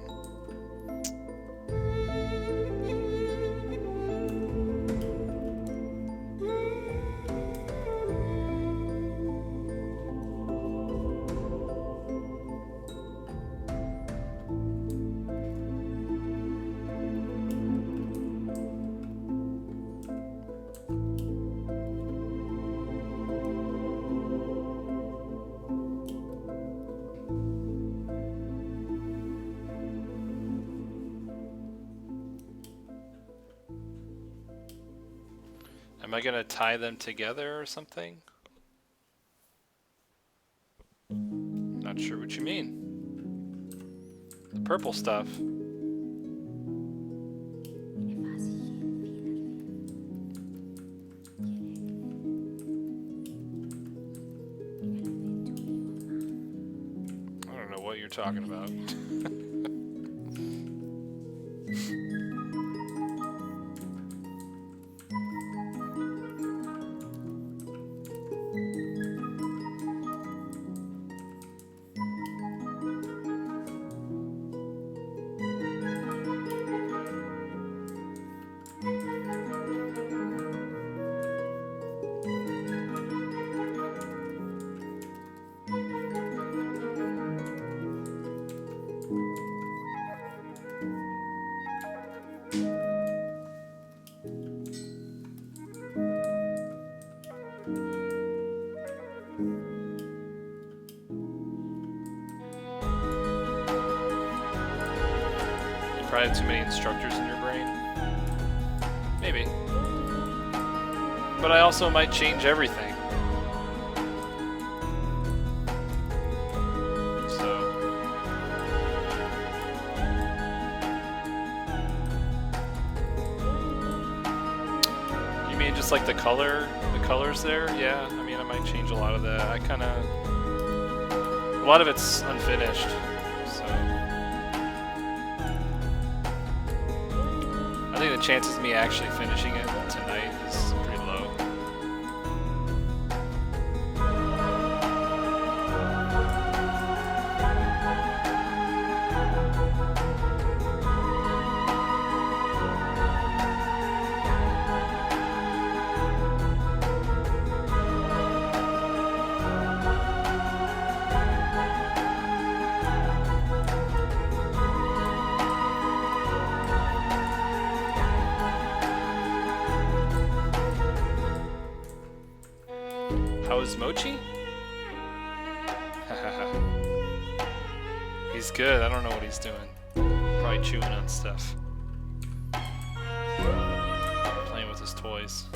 Am I gonna tie them together or something? Not sure what you mean. The purple stuff. I don't know what you're talking about. Probably have too many instructors in your brain. Maybe. But I also might change everything. So. You mean just like the colors there? Yeah, I mean I might change a lot of that. A lot of it's unfinished. I think the chances of me actually finishing it tonight is pretty low. How is Mochi? He's good. I don't know what he's doing. Probably chewing on stuff. Playing with his toys.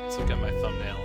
Let's look at my thumbnail.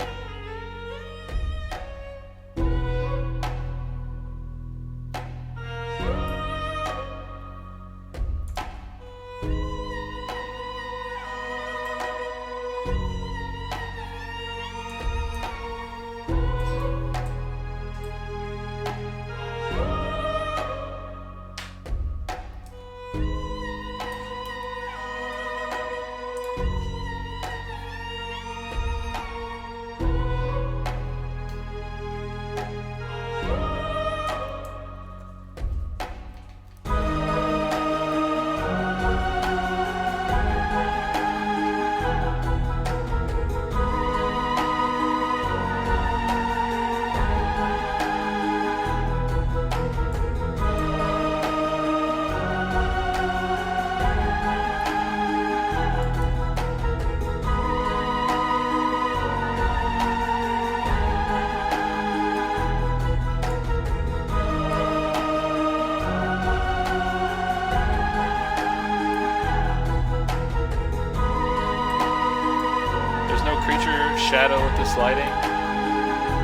Shadow with this lighting?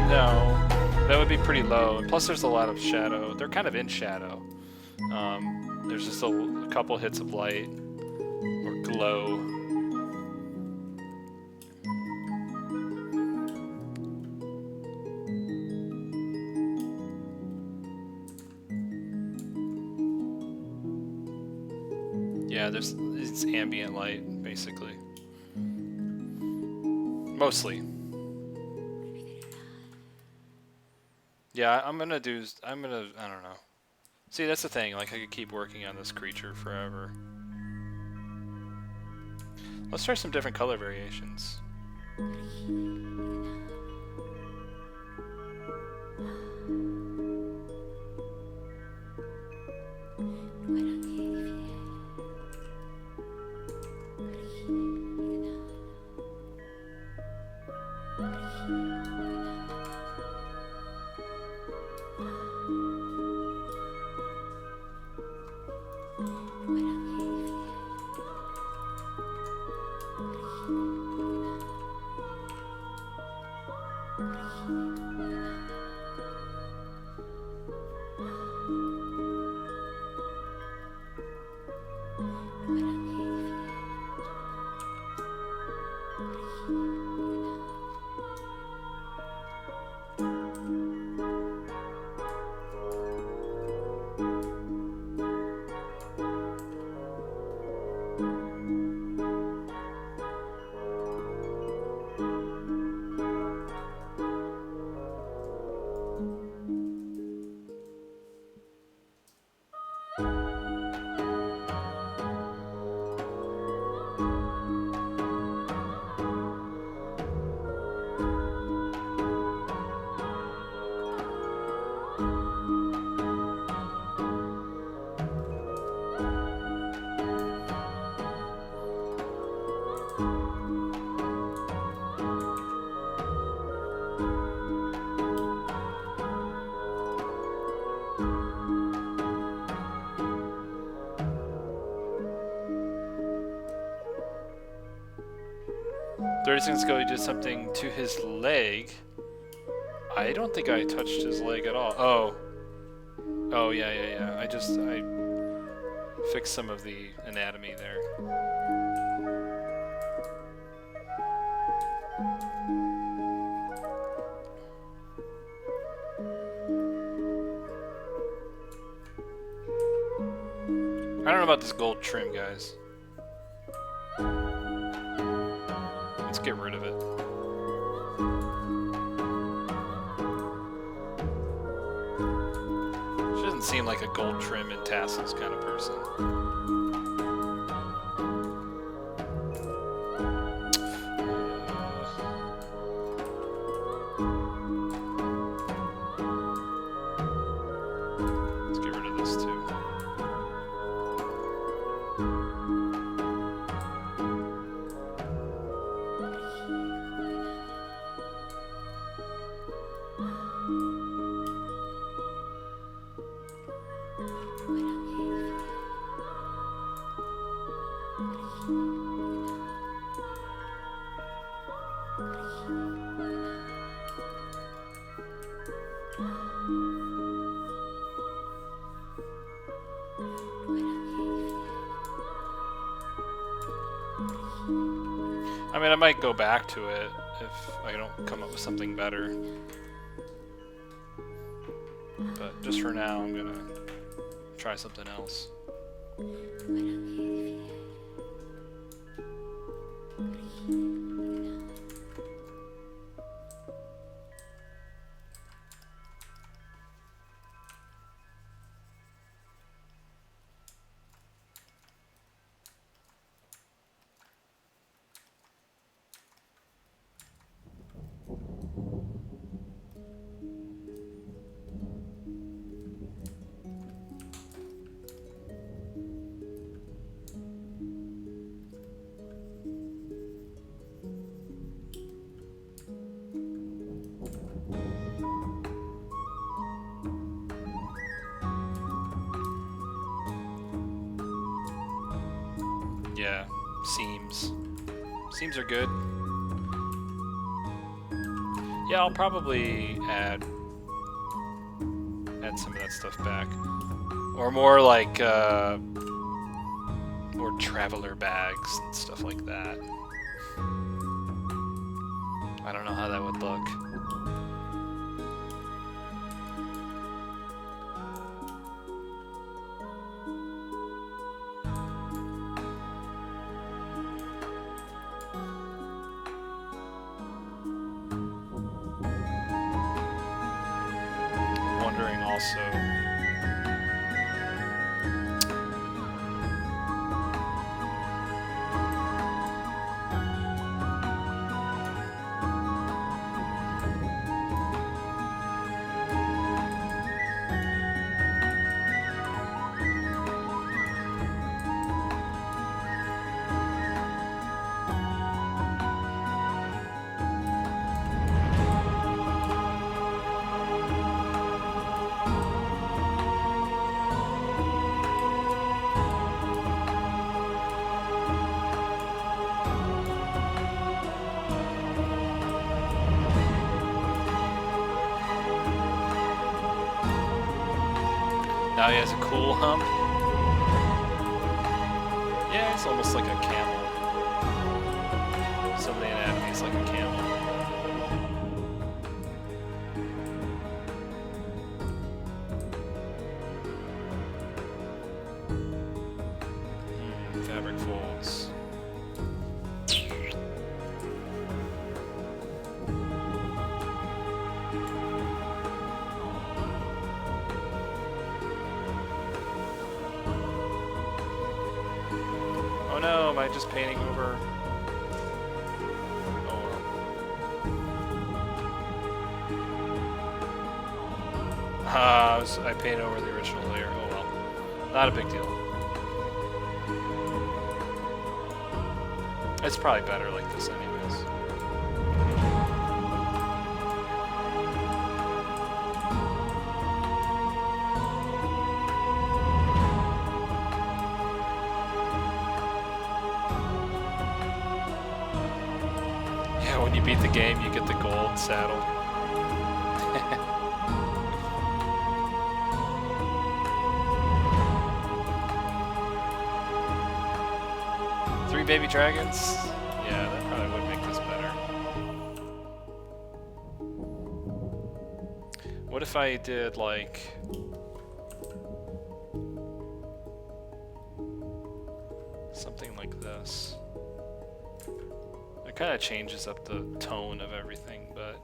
No, that would be pretty low. And plus there's a lot of shadow. They're kind of in shadow. There's just a couple hits of light or glow. Yeah, it's ambient light, basically. Mostly. Yeah, I don't know. See, that's the thing, like I could keep working on this creature forever. Let's try some different color variations. 30 seconds ago he did something to his leg. I don't think I touched his leg at all. Oh. Oh, yeah. I fixed some of the anatomy there. I don't know about this gold trim, guys. Let's get rid of it. She doesn't seem like a gold trim and tassels kind of person. Let's get rid of this too. I mean, I might go back to it if I don't come up with something better. But just for now, I'm gonna try something else. Yeah, seams. Seams are good. Yeah, I'll probably add some of that stuff back. Or more like, more traveler bags and stuff like that. I don't know how that would look. Also, now he has a cool hump. Yeah, it's almost like a camel. Some of the anatomy is like a camel. Fabric folds. Oh no, am I just painting over? Oh well. I painted over the original layer. Oh well. Not a big deal. It's probably better like this anyways. When you beat the game, you get the gold saddle. Three baby dragons? Yeah, that probably would make this better. What if I did like... something like this? It kind of changes up the tone of everything, but...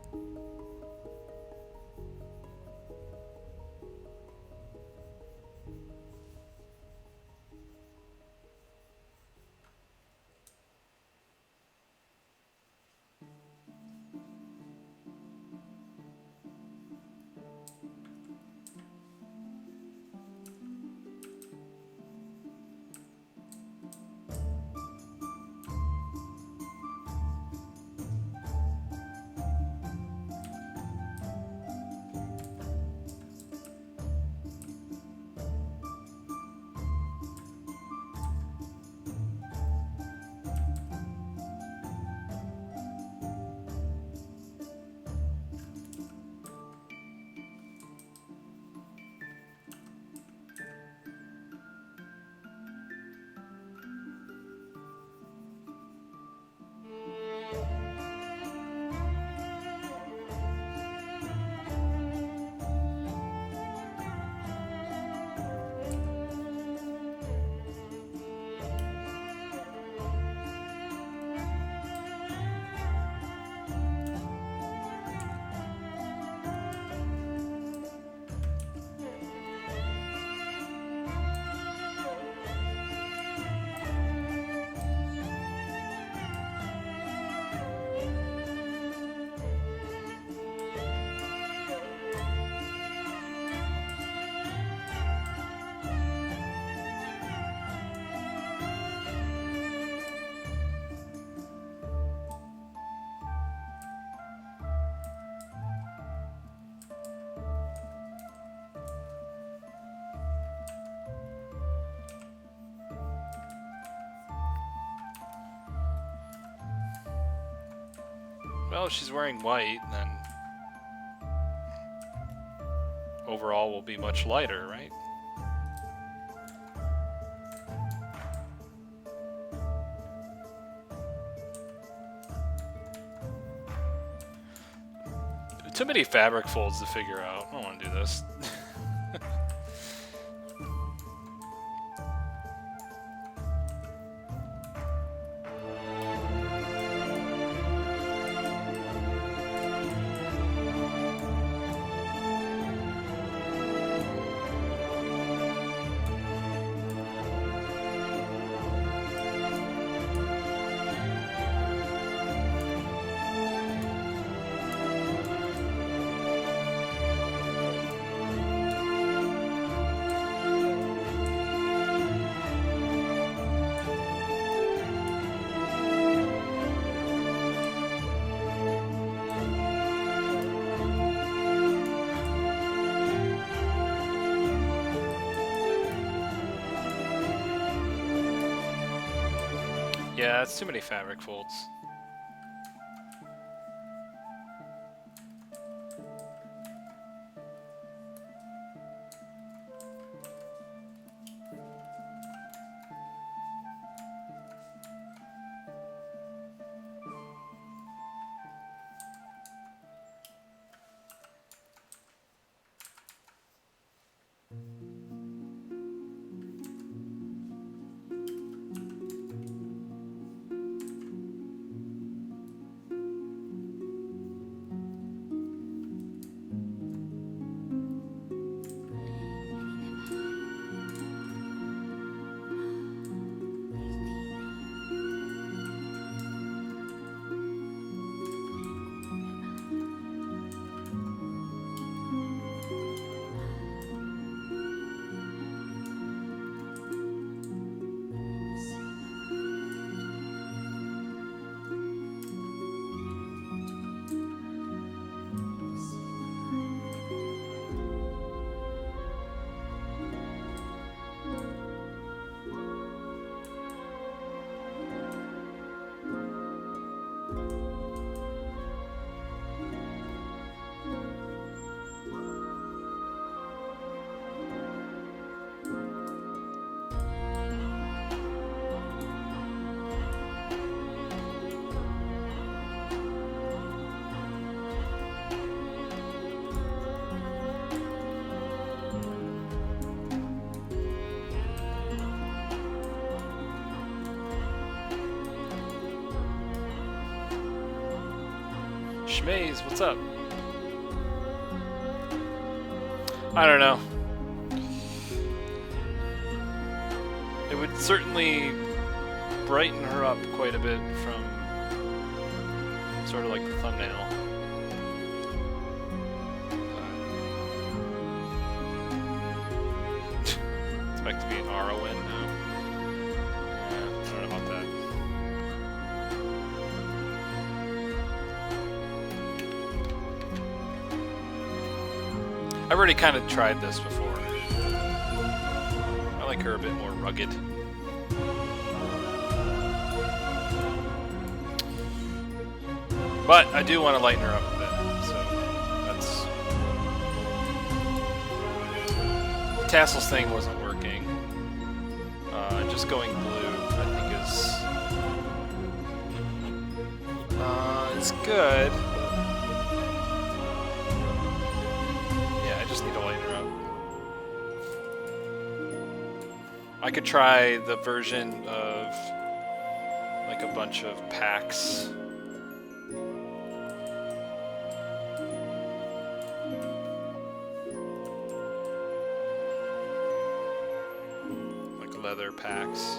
Well, if she's wearing white, then overall will be much lighter, right? Too many fabric folds to figure out. I don't want to do this. Yeah, it's too many fabric folds. Schmaze, what's up? I don't know. It would certainly brighten her up quite a bit from sort of like the thumbnail. Expect to be an Arwen now. Yeah, I don't know about that. I've already kind of tried this before. I like her a bit more rugged. But I do want to lighten her up a bit, so that's... The tassels thing wasn't working. Just going blue, I think is good. Yeah, I just need to lighten her up. I could try the version of like a bunch of packs. Leather packs.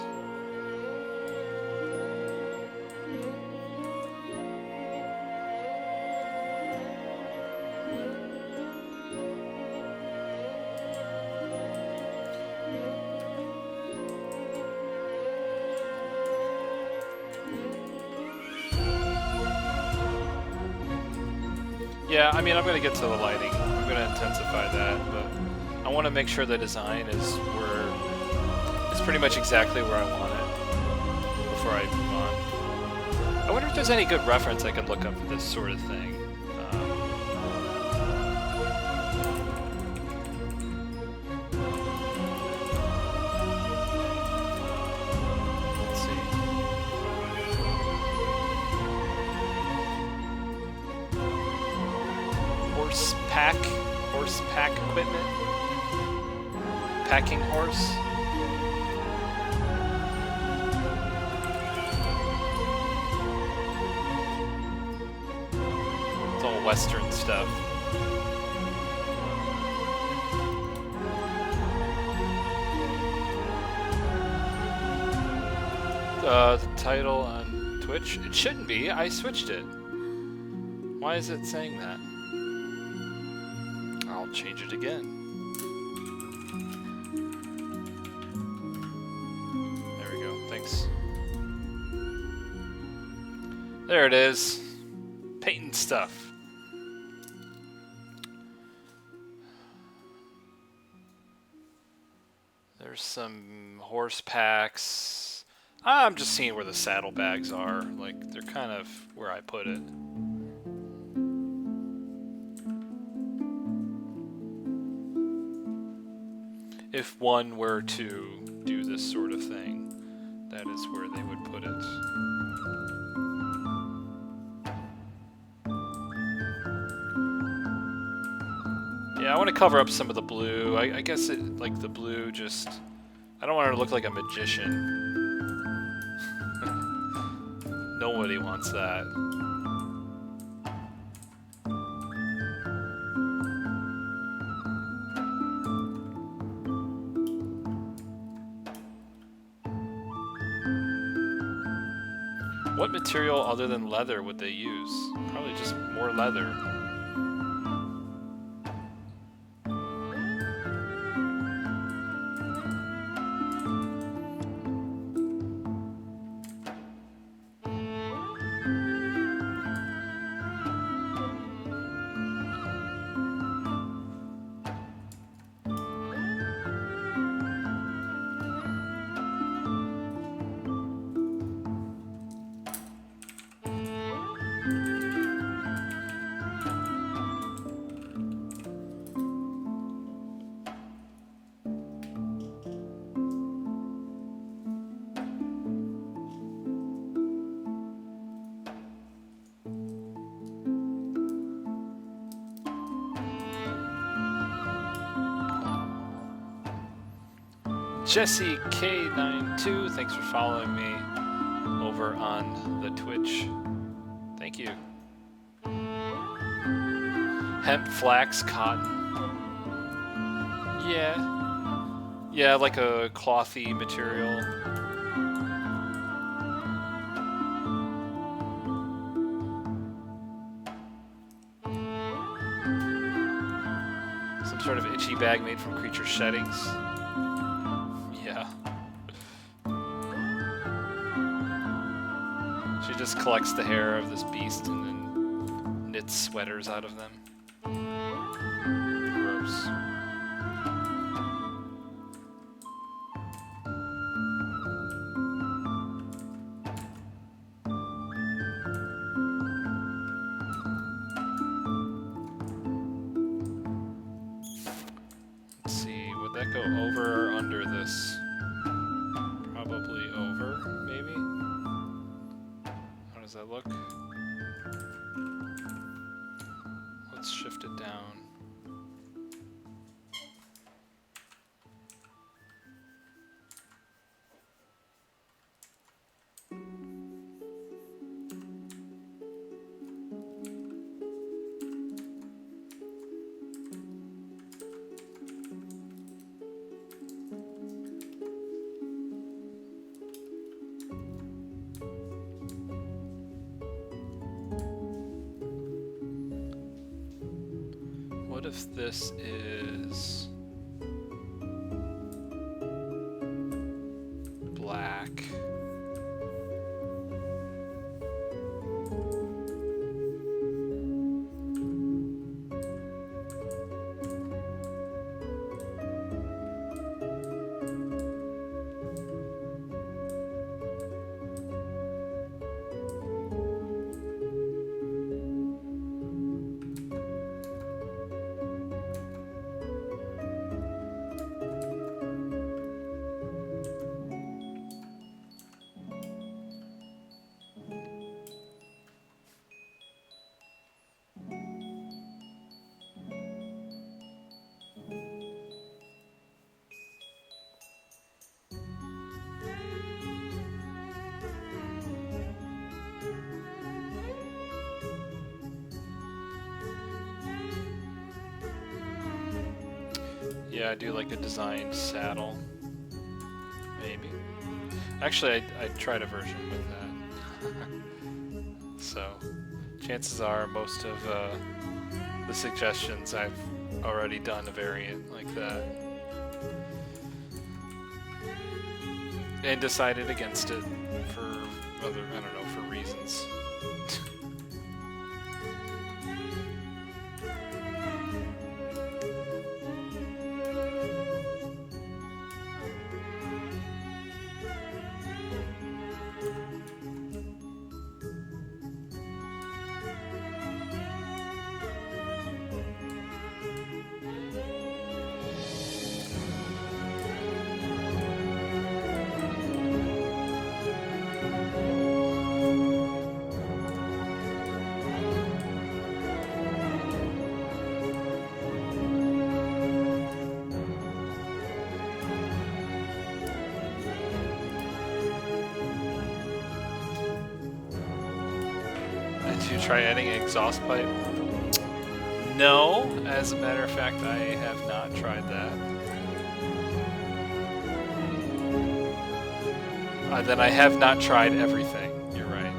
Yeah, I mean, I'm going to get to the lighting. I'm going to intensify that, but I want to make sure the design is where it's pretty much exactly where I want it before I move on. I wonder if there's any good reference I could look up for this sort of thing. Let's see. Horse pack equipment? Packing horse? Western stuff. The title on Twitch? It shouldn't be. I switched it. Why is it saying that? I'll change it again. There we go. Thanks. There it is. Painting stuff. There's some horse packs. I'm just seeing where the saddlebags are. Like, they're kind of where I put it. If one were to do this sort of thing, that is where they would put it. Yeah, I want to cover up some of the blue. I guess like the blue just... I don't want her to look like a magician. Nobody wants that. What material other than leather would they use? Probably just more leather. Jesse K92, thanks for following me over on the Twitch. Thank you. Hemp, flax, cotton. Yeah. Yeah, like a clothy material. Some sort of itchy bag made from creature sheddings. Yeah. She just collects the hair of this beast and then knits sweaters out of them. Gross. Let's see, would that go over or under this? Probably over, maybe? How does that look? Let's shift it down. What if this is black? Yeah, I do like a designed saddle. Maybe. Actually, I tried a version with that. So, chances are most of the suggestions I've already done a variant like that. And decided against it for other, I don't know, for reasons. Did you try adding an exhaust pipe? No, as a matter of fact, I have not tried that. Then I have not tried everything. You're right.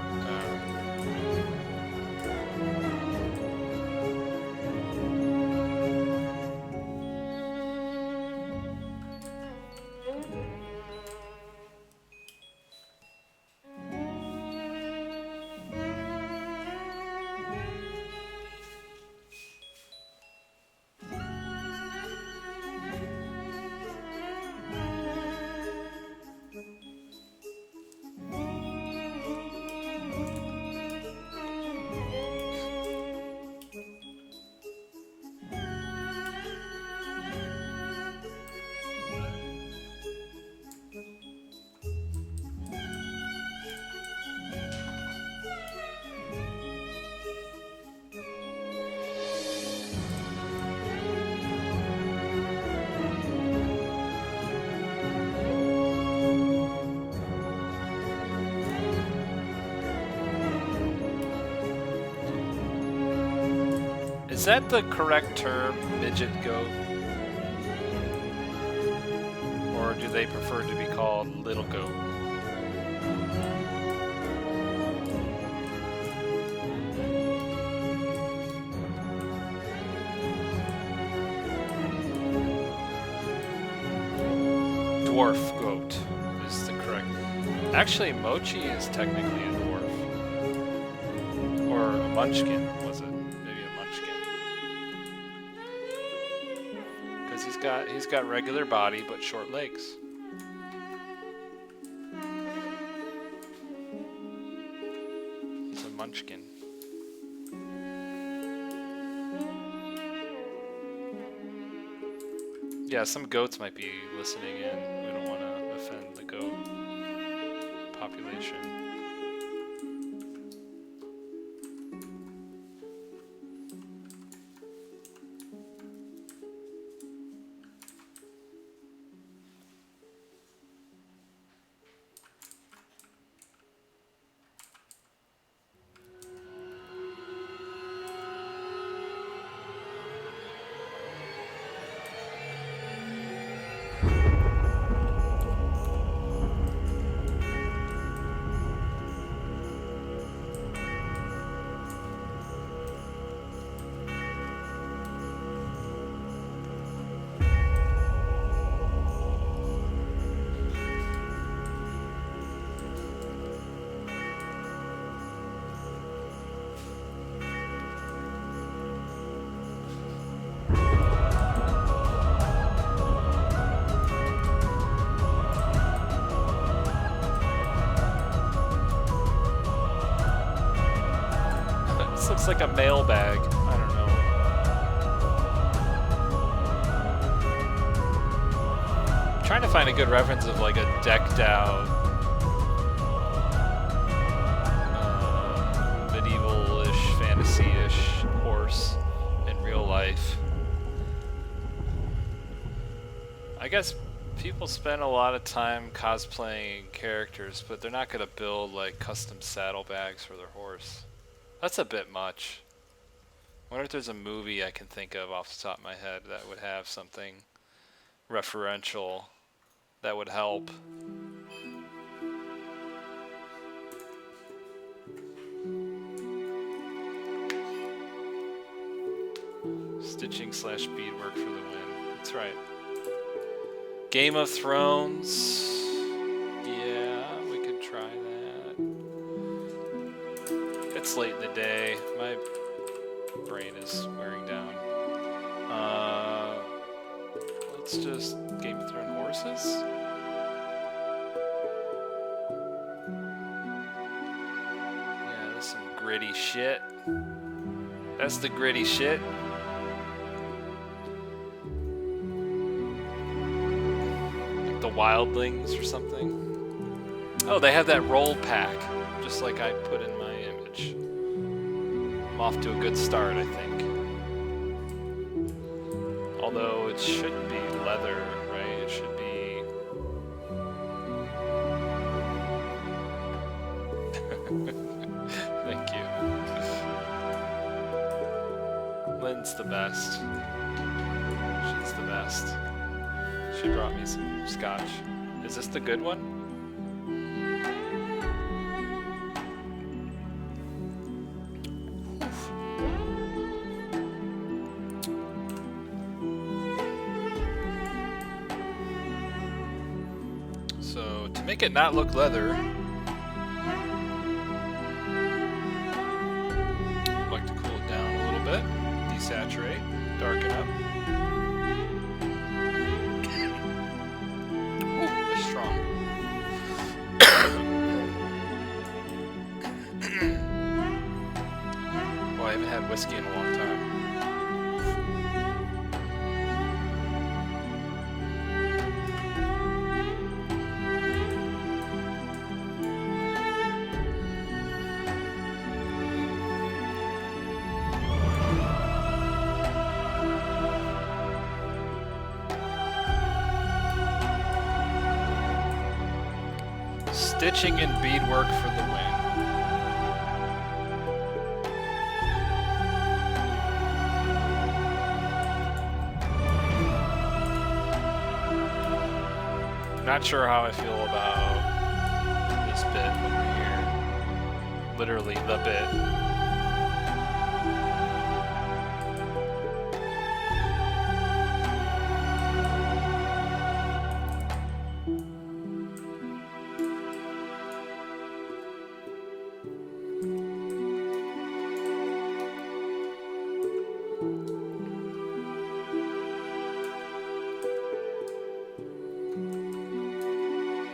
Is that the correct term, midget goat? Or do they prefer to be called little goat? Dwarf goat is the correct. Actually, Mochi is technically a dwarf. Or a munchkin, was it? Maybe a munchkin. Because he's got regular body but short legs. He's a munchkin. Yeah, some goats might be listening in. We don't want to offend the goat population. Looks like a mailbag. I don't know. I'm trying to find a good reference of like a decked out medieval-ish, fantasy-ish horse in real life. I guess people spend a lot of time cosplaying characters, but they're not going to build like custom saddlebags for their horse. That's a bit much. I wonder if there's a movie I can think of off the top of my head that would have something referential that would help. Stitching / beadwork for the win. That's right. Game of Thrones. Yeah, we could try that. It's late in the day. My brain is wearing down. Let's just Game of Thrones horses. Yeah, that's some gritty shit. That's the gritty shit. Like the wildlings or something. Oh, they have that roll pack, just like I put in my image. I'm off to a good start, I think. Although it should be leather, right? It should be... Thank you. Lynn's the best. She's the best. She brought me some scotch. Is this the good one? So, to make it not look leather, I'd like to cool it down a little bit, desaturate, darken up. Ooh, that's strong. Well, I haven't had whiskey in a long time. Stitching and beadwork for the win. Not sure how I feel about this bit over here. Literally the bit.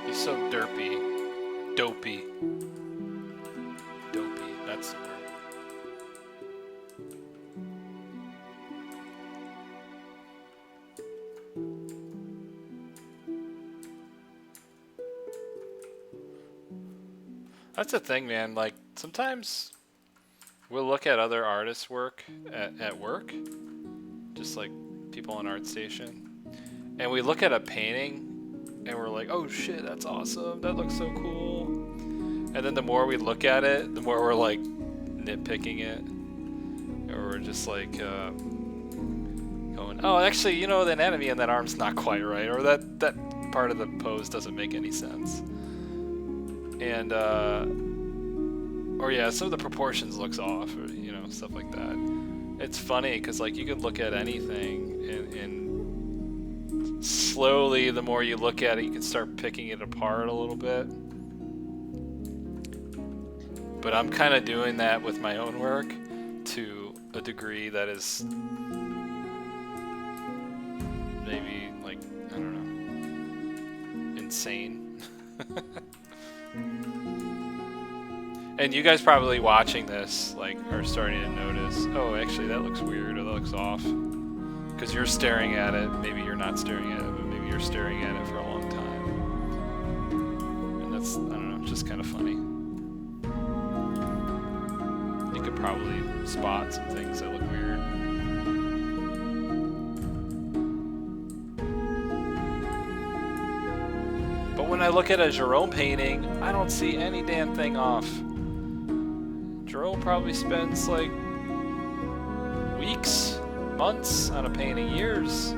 He's so derpy. Dopey. Dopey, that's the word. That's the thing, man. Like, sometimes we'll look at other artists' work at work, just like people on ArtStation, and we look at a painting and we're like, oh shit, that's awesome, that looks so cool. And then the more we look at it, the more we're like nitpicking it, or we're just like going, oh, actually, you know, the anatomy in that arm's not quite right, or that part of the pose doesn't make any sense. And or yeah, some of the proportions looks off, or you know, stuff like that. It's funny because like you could look at anything and slowly, the more you look at it, you can start picking it apart a little bit. But I'm kind of doing that with my own work to a degree that is maybe like, I don't know, insane. And you guys probably watching this like are starting to notice, oh, actually that looks weird, or that looks off. Because you're staring at it, maybe you're not staring at it, but maybe you're staring at it for a long time. And that's, I don't know, just kind of funny. You could probably spot some things that look weird. But when I look at a Jerome painting, I don't see any damn thing off. Jerome probably spends like weeks, months on a painting, years.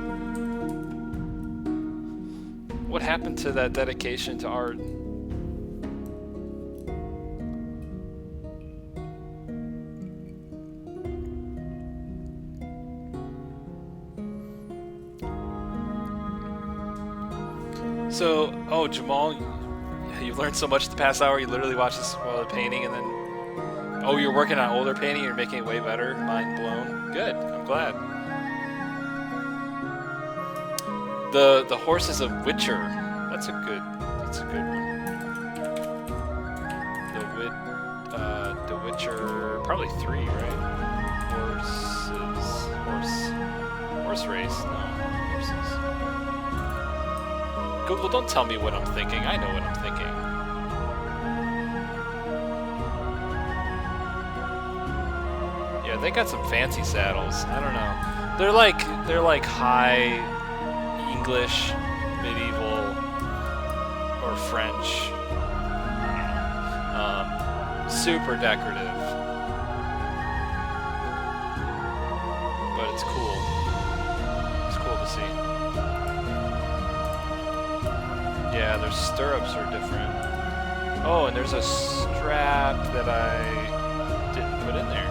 What happened to that dedication to art? So, oh, Jamal, you learned so much the past hour. You literally watched this while painting, and then, oh, you're working on older painting. You're making it way better. Mind blown. Good. I'm glad. The horse is a witcher. That's a good one. The Witcher, probably 3, right? Horse race. No, horses. Google, don't tell me what I'm thinking. I know what I'm thinking. Yeah, they got some fancy saddles. I don't know. They're like high English, medieval, or French. Super decorative, but it's cool. It's cool to see. Yeah, their stirrups are different. Oh, and there's a strap that I didn't put in there.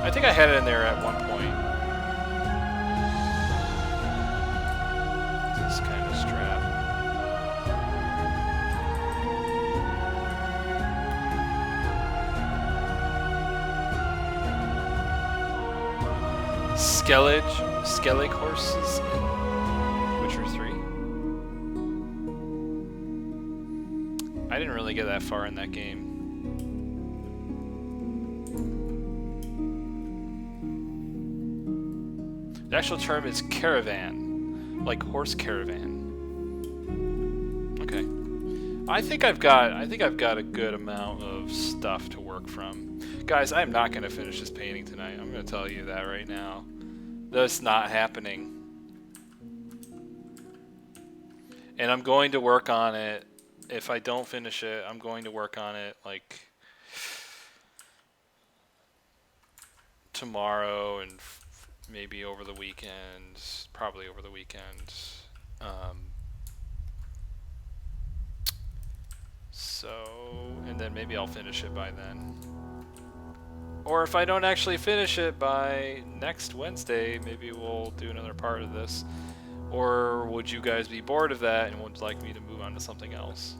I think I had it in there at one point. This kind of strap. Skellig horses in Witcher 3. I didn't really get that far in that game. The actual term is caravan, like horse caravan. Okay. I think I've got a good amount of stuff to work from. Guys, I'm not going to finish this painting tonight. I'm going to tell you that right now. That's not happening. And I'm going to work on it. If I don't finish it, I'm going to work on it like tomorrow and maybe over the weekend. Probably over the weekend. and then maybe I'll finish it by then. Or if I don't actually finish it by next Wednesday, maybe we'll do another part of this. Or would you guys be bored of that and would like me to move on to something else?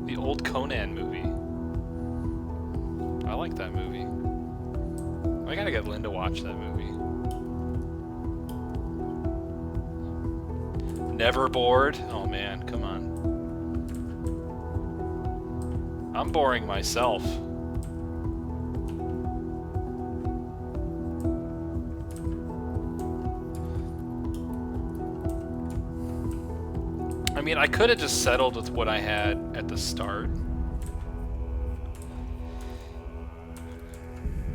The old Conan movie. I like that movie. I gotta get Lynn to watch that movie. Never bored? Oh man, come on. I'm boring myself. I mean, I could have just settled with what I had at the start.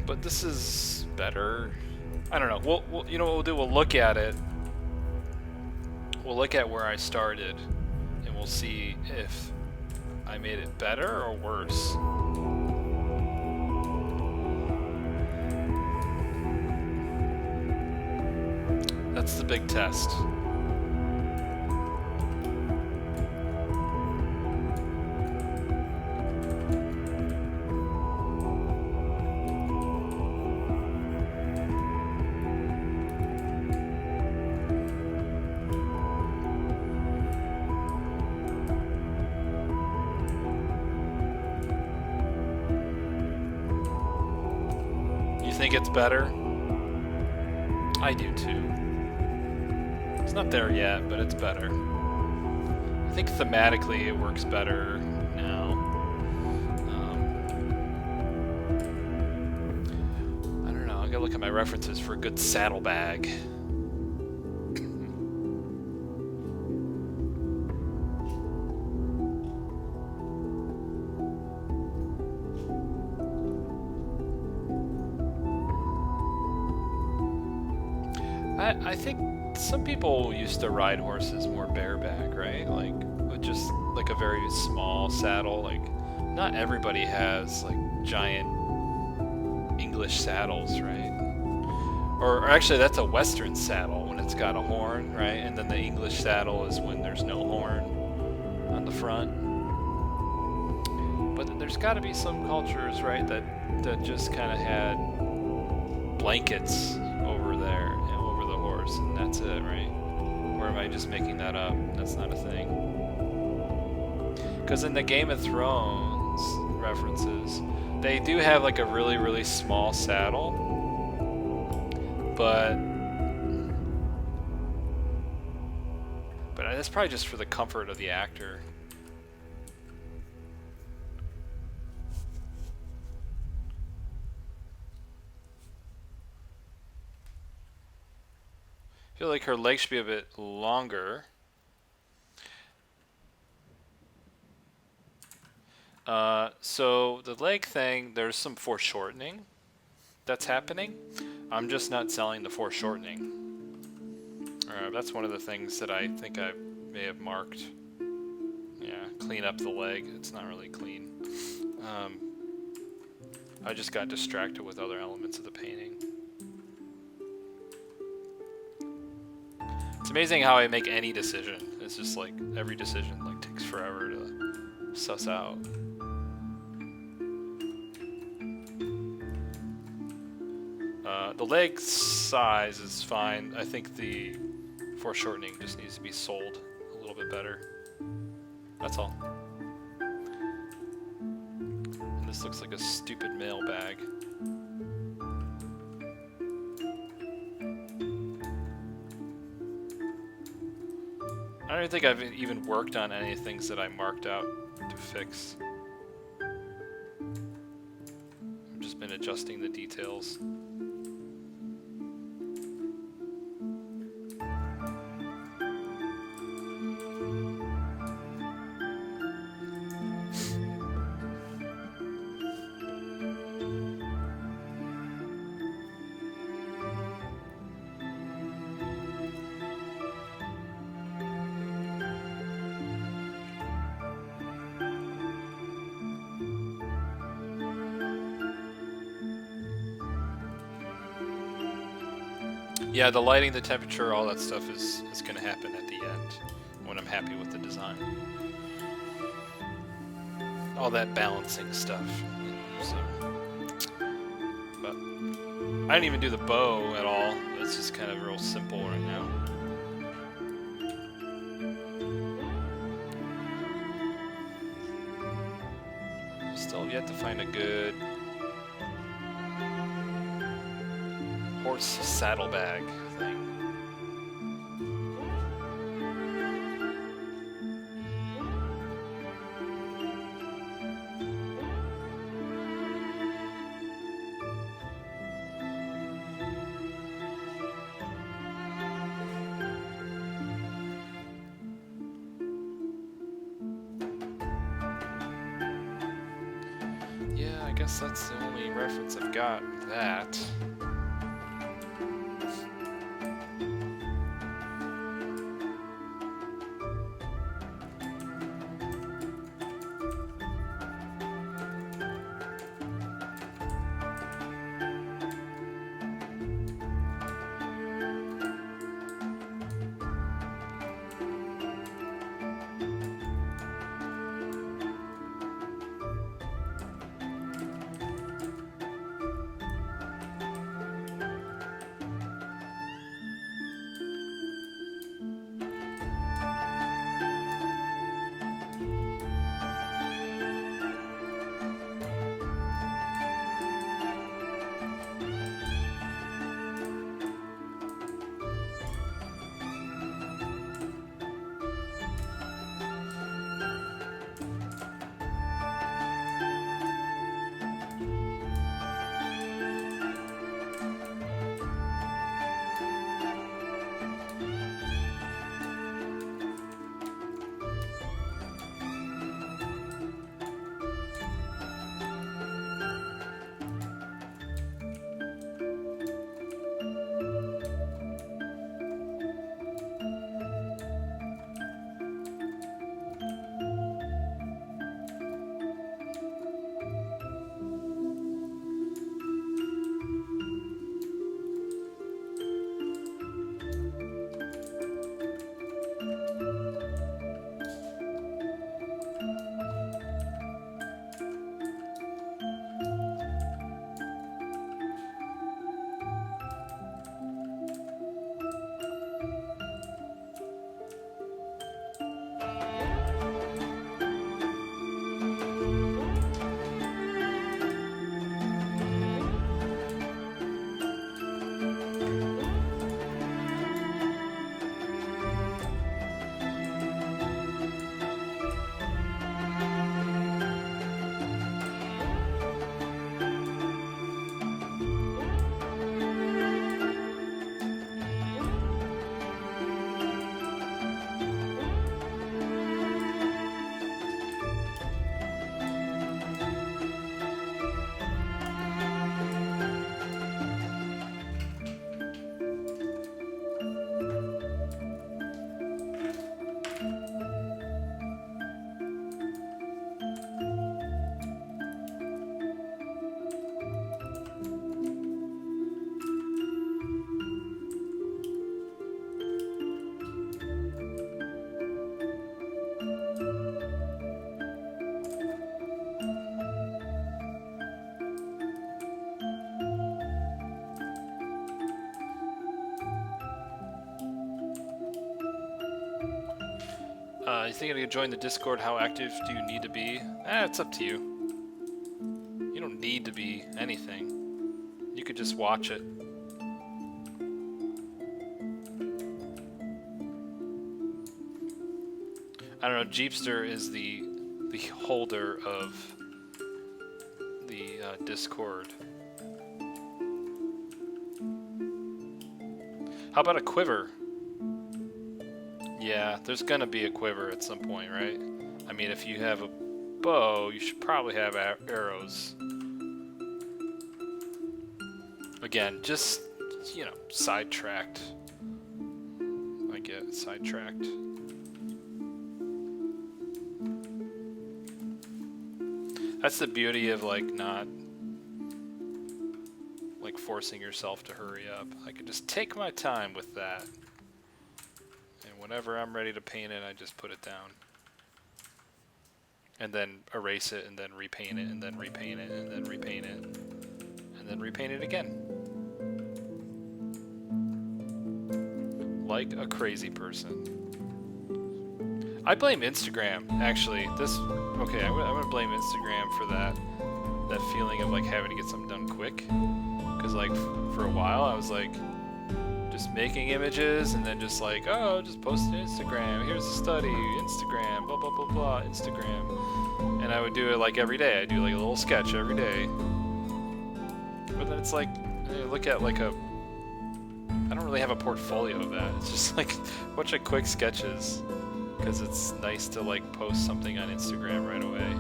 But this is better. I don't know. We'll you know what we'll do? We'll look at it. We'll look at where I started, and we'll see if I made it better or worse. That's the big test. Think it's better? I do too. It's not there yet, but it's better. I think thematically it works better now. I don't know, I gotta look at my references for a good saddlebag. I think some people used to ride horses more bareback, right? Like, with just like a very small saddle. Like, not everybody has like giant English saddles, right? Or actually, that's a Western saddle when it's got a horn, right? And then the English saddle is when there's no horn on the front. But there's got to be some cultures, right, that just kind of had blankets over there. And that's it, right? Or am I just making that up? That's not a thing. Because in the Game of Thrones references, they do have like a really, really small saddle, but that's probably just for the comfort of the actor. I feel like her legs should be a bit longer. So the leg thing, there's some foreshortening that's happening. I'm just not selling the foreshortening. That's one of the things that I think I may have marked. Yeah, clean up the leg. It's not really clean. I just got distracted with other elements of the painting. It's amazing how I make any decision. It's just like every decision like takes forever to suss out. The leg size is fine. I think the foreshortening just needs to be sold a little bit better. That's all. And this looks like a stupid mailbag. I don't think I've even worked on any things that I marked out to fix. I've just been adjusting the details. Yeah, the lighting, the temperature, all that stuff is going to happen at the end when I'm happy with the design. All that balancing stuff. So, but I didn't even do the bow at all. It's just kind of real simple right now. Still have yet to find a good horse saddlebag thing. Yeah, I guess that's the only reference I've got. That. You think I could join the Discord? How active do you need to be? It's up to you. You don't need to be anything. You could just watch it. I don't know, Jeepster is the holder of the Discord. How about a quiver? Yeah, there's gonna be a quiver at some point, right? I mean, if you have a bow, you should probably have arrows. Again, just, you know, sidetracked. I get sidetracked. That's the beauty of, like, not, like, forcing yourself to hurry up. I can just take my time with that. And whenever I'm ready to paint it, I just put it down. And then erase it, and then repaint it, and then repaint it, and then repaint it. And then repaint it again. Like a crazy person. I blame Instagram, actually. Okay, I'm gonna blame Instagram for that feeling of like having to get something done quick. Because like for a while I was like just making images and then just like, oh, just post it to Instagram. Here's a study, Instagram, blah blah blah blah, Instagram. And I would do it like every day. I do like a little sketch every day. But then it's like, you look at like I don't really have a portfolio of that. It's just like a bunch of quick sketches. Because it's nice to like post something on Instagram right away.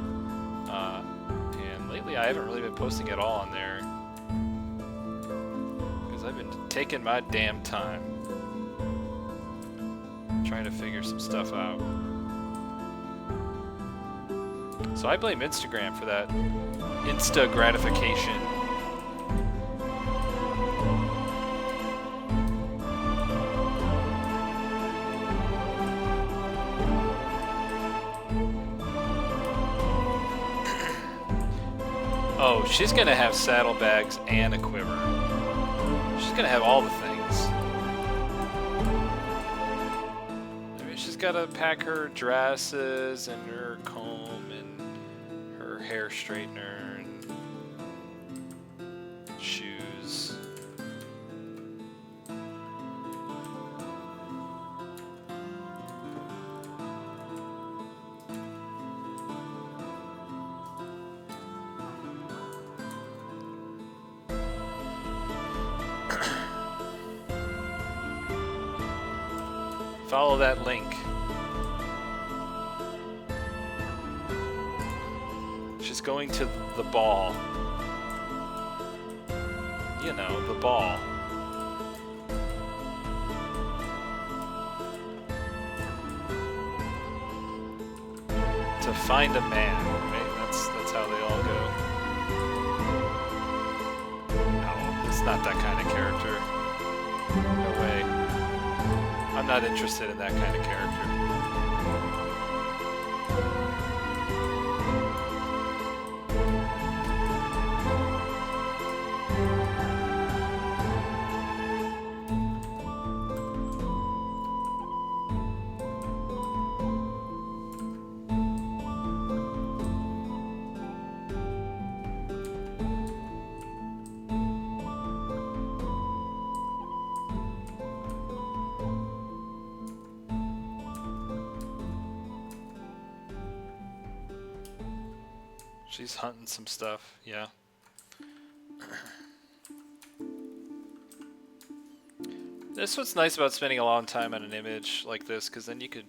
And lately I haven't really been posting at all on there. Because I've been taking my damn time. Trying to figure some stuff out. So I blame Instagram for that Insta gratification. Oh, she's gonna have saddlebags and a quiver. She's gonna have all the things. I mean, she's gotta pack her dresses and her comb and her hair straightener and shoes. Follow that link. She's going to the ball. You know, the ball. To find a man, right? That's how they all go. No, it's not that kind of character. No way. I'm not interested in that kind of character. She's hunting some stuff, yeah. This is what's nice about spending a long time on an image like this, because then you could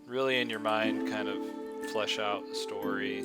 really in your mind kind of flesh out the story.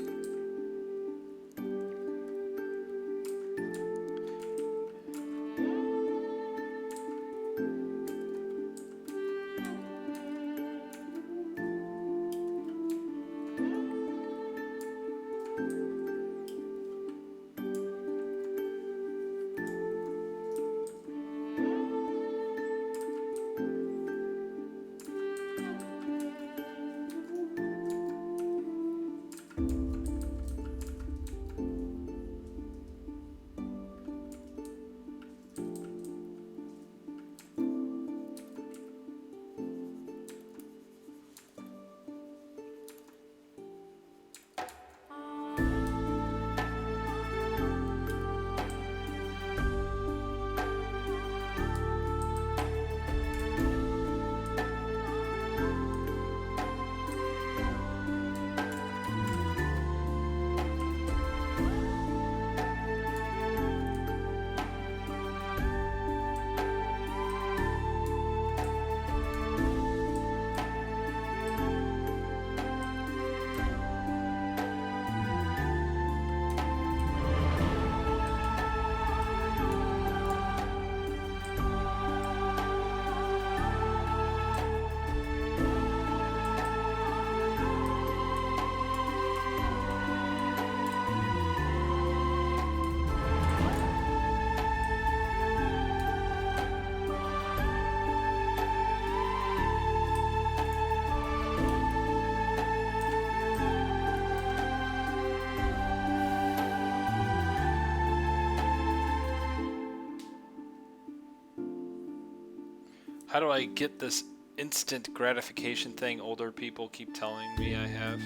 How do I get this instant gratification thing older people keep telling me I have?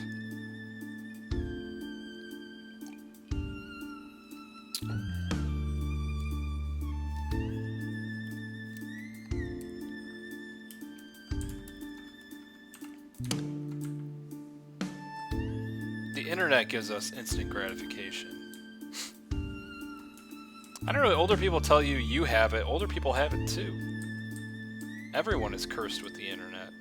The internet gives us instant gratification. I don't know, older people tell you you have it, older people have it too. Everyone is cursed with the internet.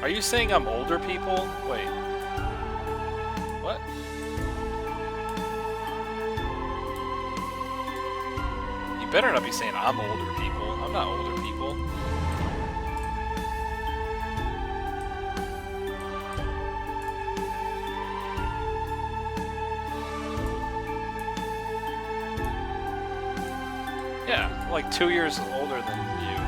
Are you saying I'm older people? Wait. What? You better not be saying I'm older people. I'm not older people. Yeah, I'm like 2 years older than you.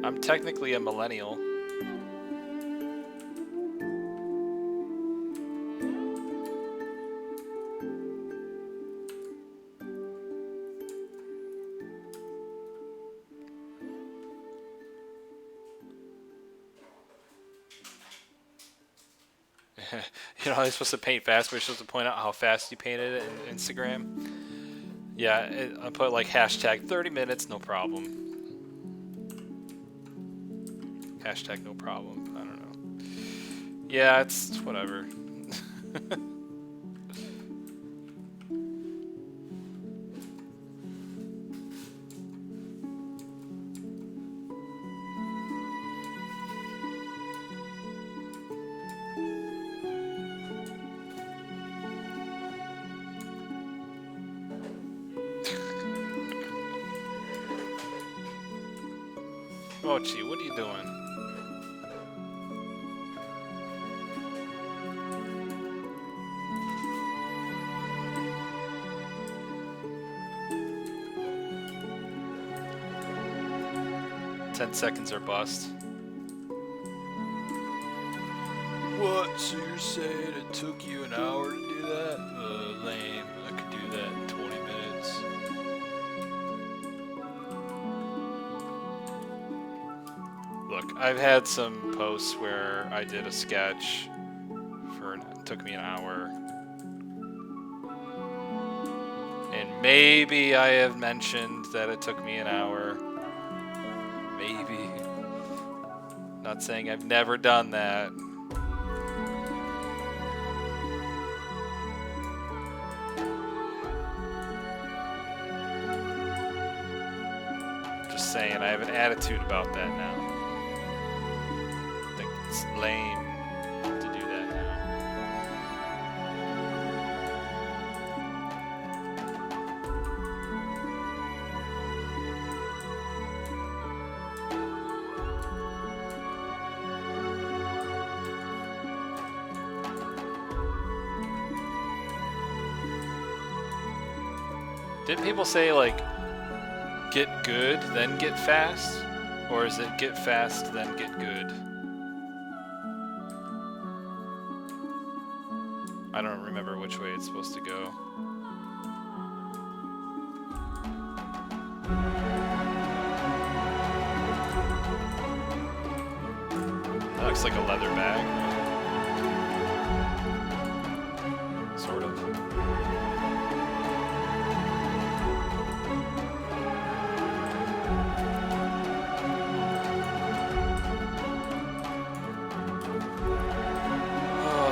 I'm technically a millennial. You know how you're supposed to paint fast, but you're supposed to point out how fast you painted it in Instagram? Yeah, I put like hashtag 30 minutes, no problem. Hashtag no problem. I don't know. Yeah, it's whatever. Oh, gee, what are you doing? Seconds or bust. What? So you're saying it took you an hour to do that? Lame. I could do that in 20 minutes. Look, I've had some posts where I did a sketch it took me an hour. And maybe I have mentioned that it took me an hour. Maybe. Not saying I've never done that. Just saying, I have an attitude about that now. I think it's lame to do that now. Didn't people say, like, get good, then get fast? Or is it get fast, then get good? I don't remember which way it's supposed to go. That looks like a leather bag. Sort of.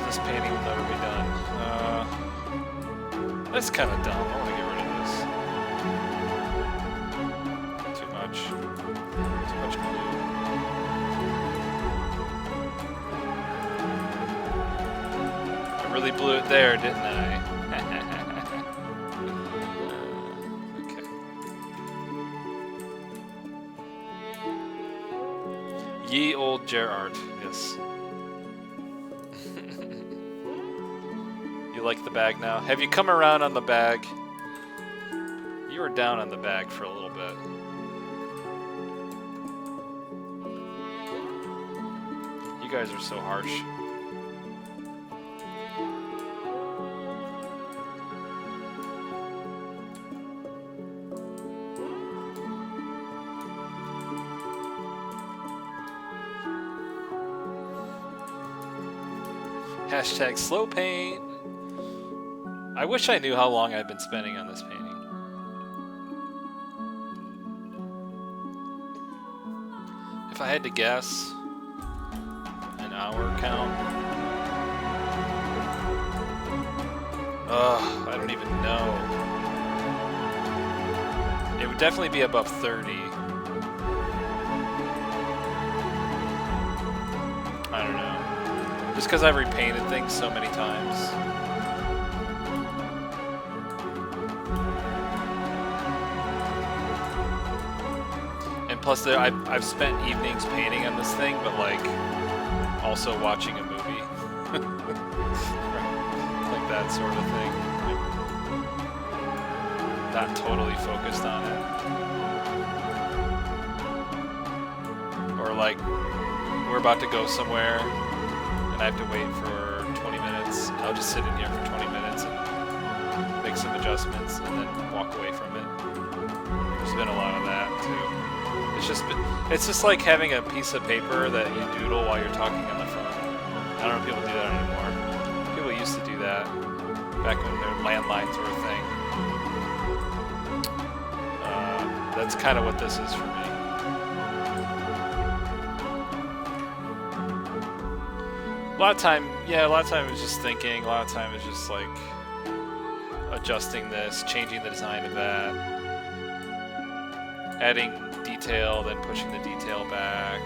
This painting will never be done. That's kind of dumb. I want to get rid of this. Too much. Too much glue. I really blew it there, didn't I? Okay. Ye old Gerard, yes. You like the bag now? Have you come around on the bag? You were down on the bag for a little bit. You guys are so harsh. Hashtag slow paint. I wish I knew how long I've been spending on this painting. If I had to guess, an hour count. Ugh, I don't even know. It would definitely be above 30. I don't know. Just because I've repainted things so many times. Plus, I've spent evenings painting on this thing, but like also watching a movie, like that sort of thing. Not totally focused on it, or like we're about to go somewhere, and I have to wait for 20 minutes. I'll just sit in here for 20 minutes and make some adjustments, and then walk away from it. There's been a lot of that too. It's just like having a piece of paper that you doodle while you're talking on the phone. I don't know if people do that anymore. People used to do that back when their landlines were a thing. That's kind of what this is for me. A lot of time it was just thinking. A lot of time it was just like adjusting this, changing the design of that, adding detail, then pushing the detail back.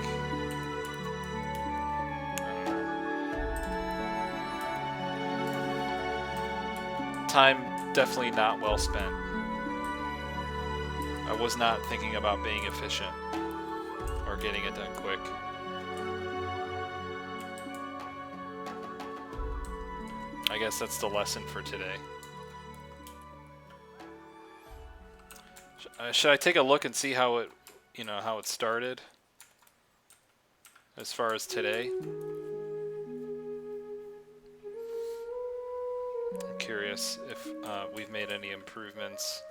Time definitely not well spent. I was not thinking about being efficient or getting it done quick. I guess that's the lesson for today. Should I take a look and see how it, how it started as far as today? I'm curious if we've made any improvements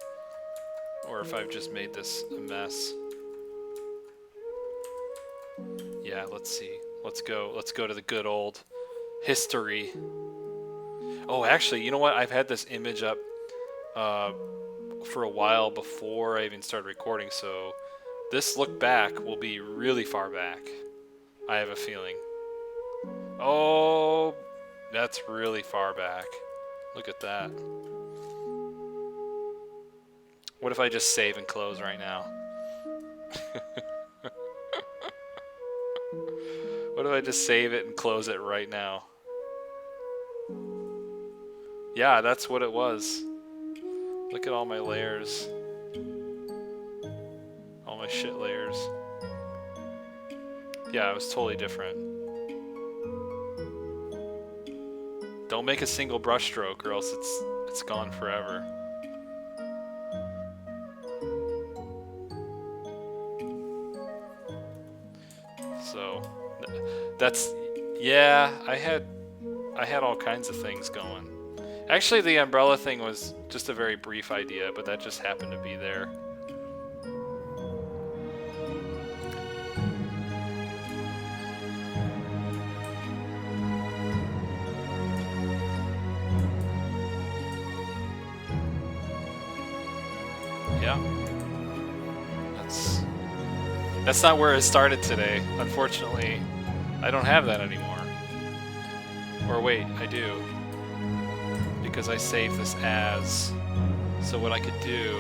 or if I've just made this a mess. Yeah, let's see. Let's go to the good old history. Oh, actually, you know what? I've had this image up for a while before I even started recording, so this look back will be really far back. I have a feeling. Oh, that's really far back. Look at that. What if I just save and close right now? What if I just save it and close it right now? Yeah, that's what it was. Look at all my layers. All my shit layers. Yeah, it was totally different. Don't make a single brush stroke or else it's gone forever. So that's, yeah, I had all kinds of things going. Actually, the umbrella thing was just a very brief idea, but that just happened to be there. Yeah. That's not where it started today. Unfortunately, I don't have that anymore. Or wait, I do. because I saved this as. So what I could do,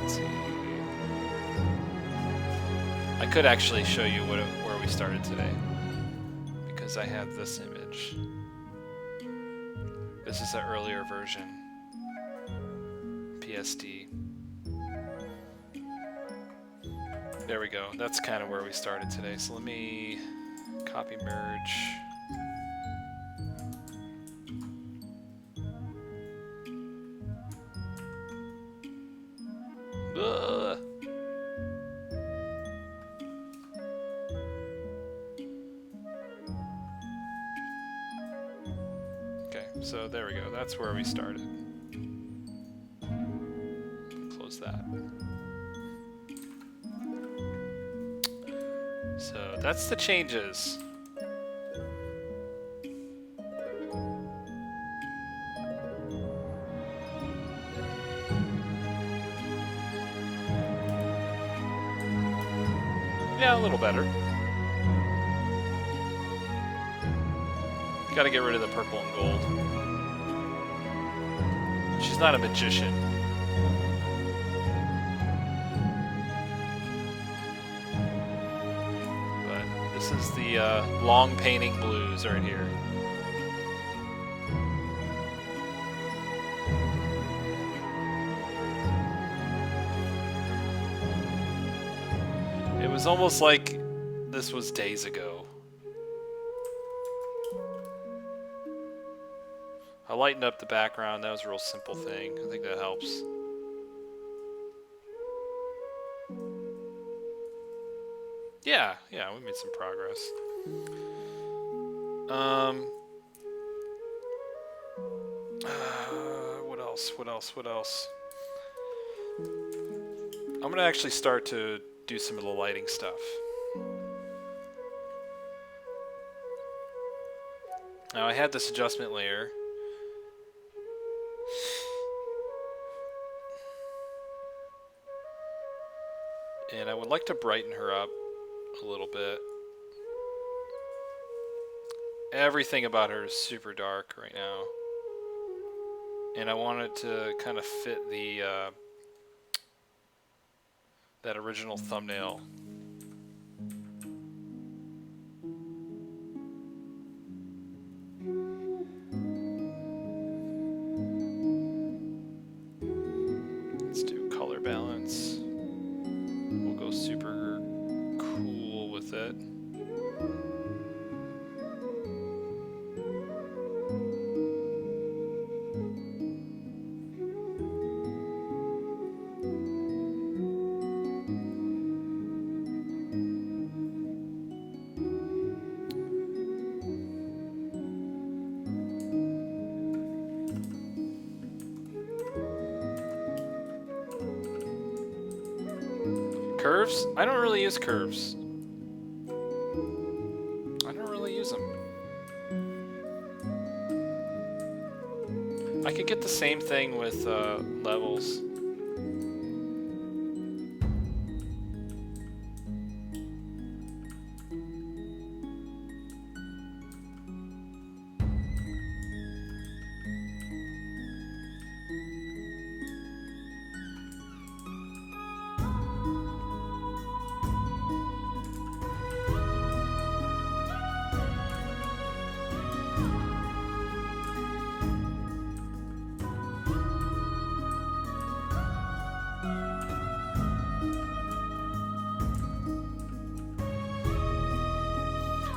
let's see. I could actually show you where we started today, because I have this image. This is an earlier version, PSD. There we go. That's kind of where we started today. So let me copy merge. Ugh. Okay, so there we go. That's where we started. Close that. So that's the changes. Yeah, a little better. Gotta get rid of the purple and gold. She's not a magician. But this is the long painting blues right here. It was almost like this was days ago. I lightened up the background. That was a real simple thing. I think that helps. Yeah, we made some progress. What else? I'm gonna actually start to do some of the lighting stuff. Now I had this adjustment layer. And I would like to brighten her up a little bit. Everything about her is super dark right now. And I want it to kind of fit the that original thumbnail. Let's do color balance. We'll go super cool with it. Curves? I don't really use curves. I don't really use them. I could get the same thing with levels.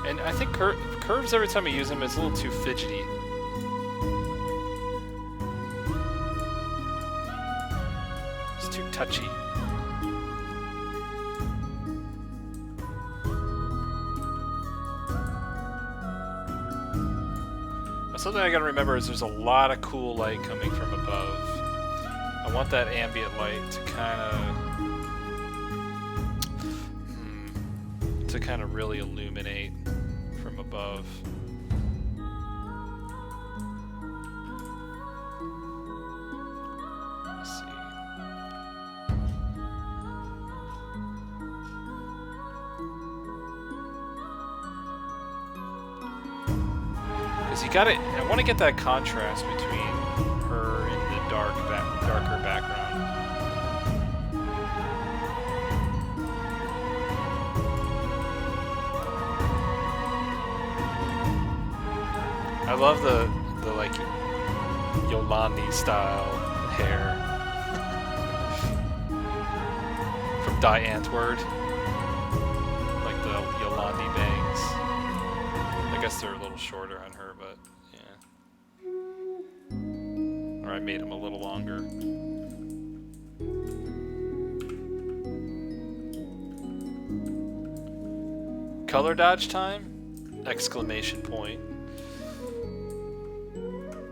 And I think curves, every time I use them, is a little too fidgety. It's too touchy. Now, something I gotta remember is there's a lot of cool light coming from above. I want that ambient light to kind of really illuminate from above. Let's see. Because you got it. I want to get that contrast between her and the darker background. I love the like Yolandi style hair from Die Antwoord, like the Yolandi bangs. I guess they're a little shorter on her, but yeah. Or I made them a little longer. Color dodge time? Exclamation point.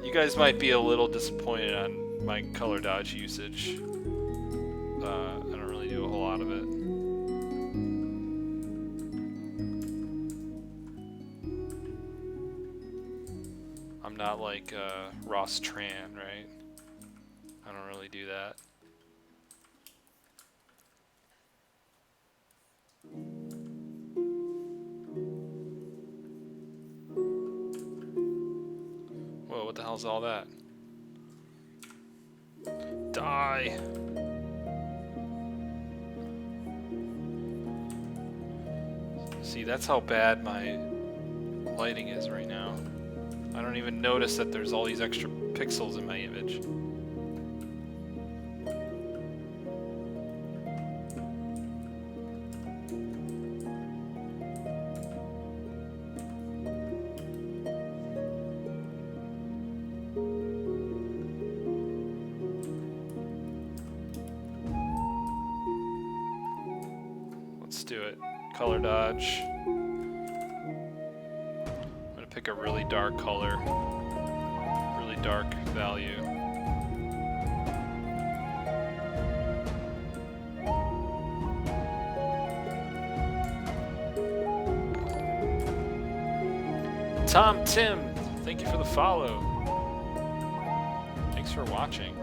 You guys might be a little disappointed on my color dodge usage. I don't really do a whole lot of it. I'm not like Ross Tran, right? I don't really do that. Whoa, what the hell's all that? Die! See, that's how bad my lighting is right now. I don't even notice that there's all these extra pixels in my image. Let's do it. Color dodge. I'm gonna pick a really dark color, really dark value. Tim, thank you for the follow. Thanks for watching.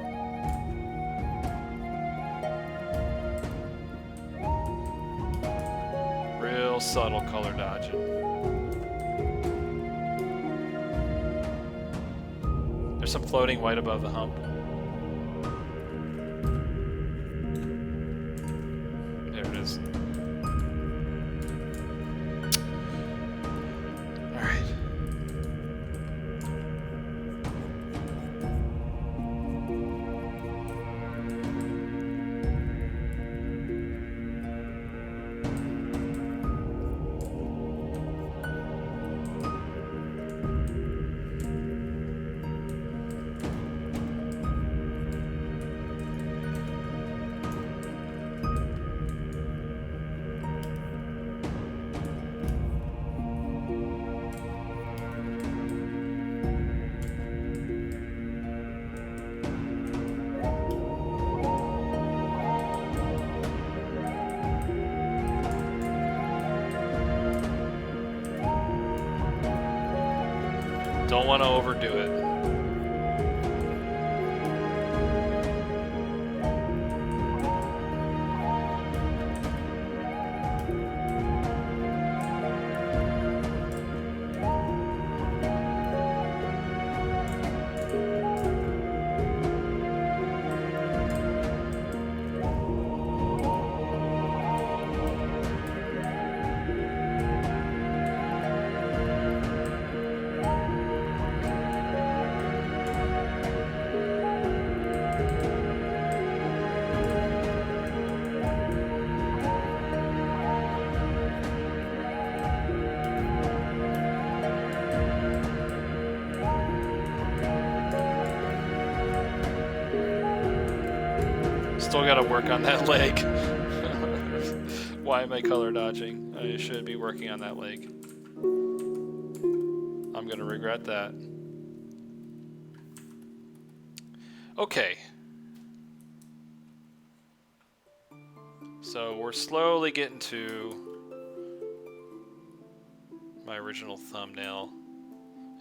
Real subtle color dodging. There's some floating white above the hump. There it is. Alright. Don't want to overdo it. Still gotta work on that leg. Why am I color dodging? I should be working on that leg. I'm gonna regret that. Okay. So we're slowly getting to my original thumbnail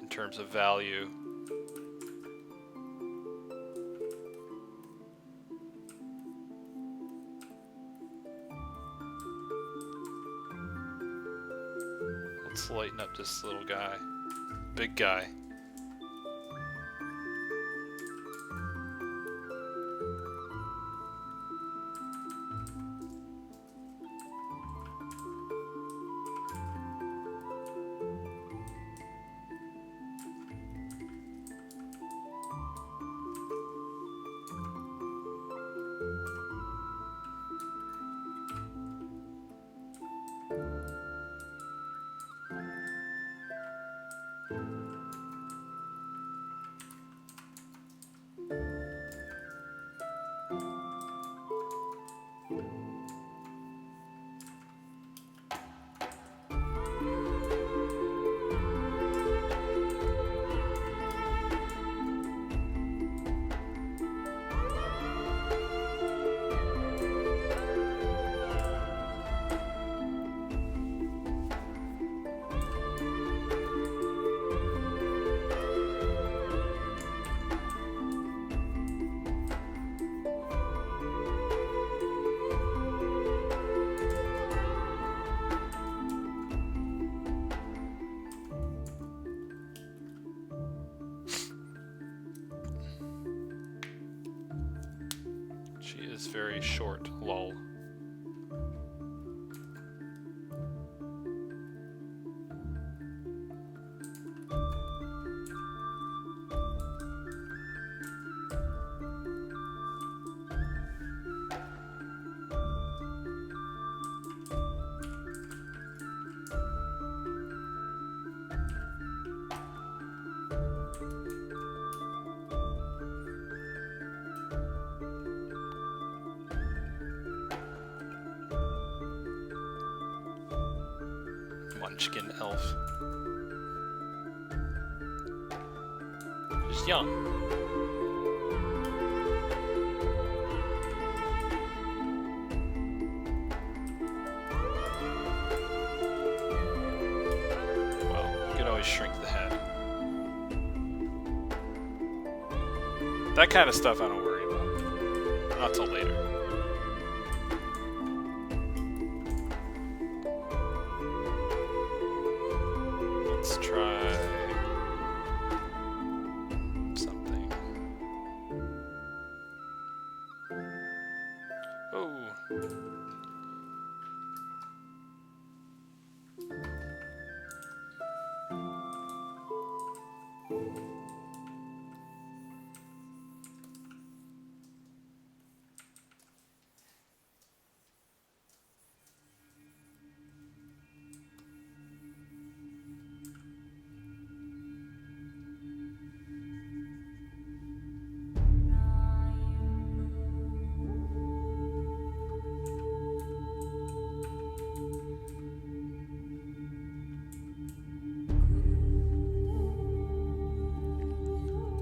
in terms of value. Let's lighten up this little guy. Big guy. is very short, lol. Munchkin elf. She's young. Well, you could always shrink the head. That kind of stuff I don't worry about. Not till later. Let's try something. Oh.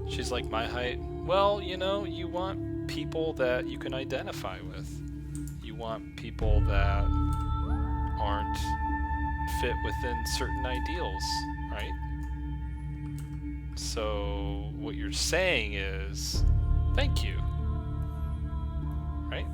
She's like my height. Well, you know, you want people that you can identify with. You want people that aren't fit within certain ideals, right? So what you're saying is, thank you, right?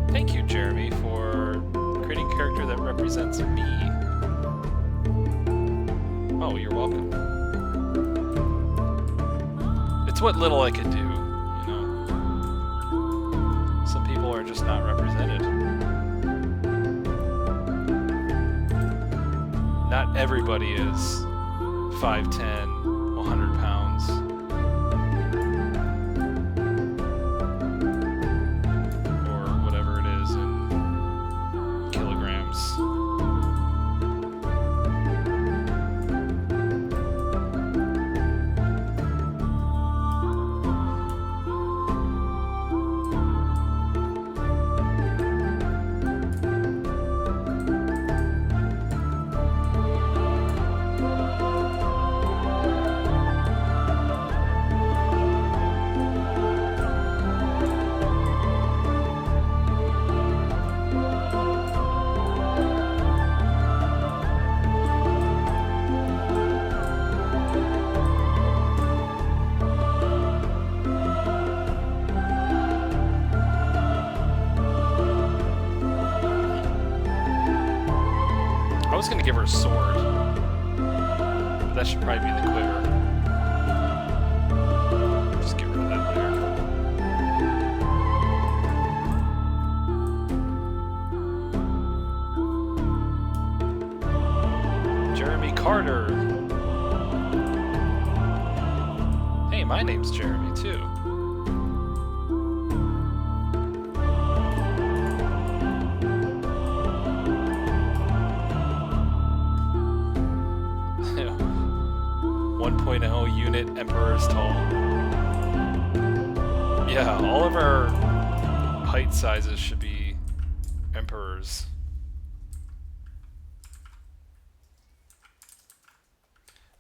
Thank you, Jeremy, for creating a character that represents me. Oh, you're welcome. It's what little I could do, you know. Some people are just not represented. Not everybody is 5'10", 100 pounds. I was gonna give her a sword, but that should probably be the quiver. Just get rid of that there. Jeremy Carter. Hey, my name's Jeremy too. Unit Emperor's Tall. Yeah, all of our height sizes should be Emperors.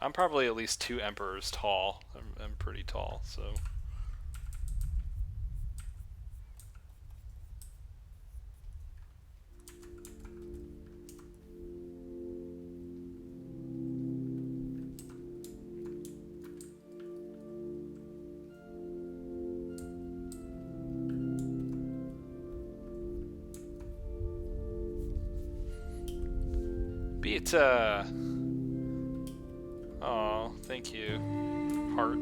I'm probably at least 2 Emperors tall. I'm pretty tall, so... Sweet, oh, thank you, heart.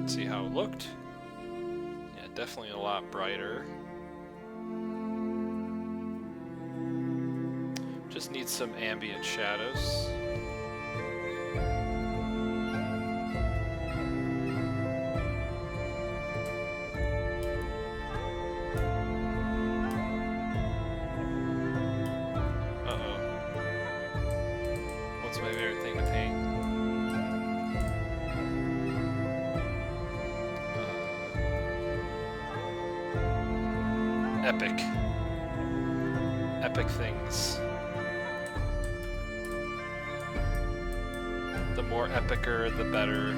See how it looked. Yeah, definitely a lot brighter. Just needs some ambient shadows. Uh-oh. What's my favorite thing to paint? Epic. Epic things. The more epicer, the better.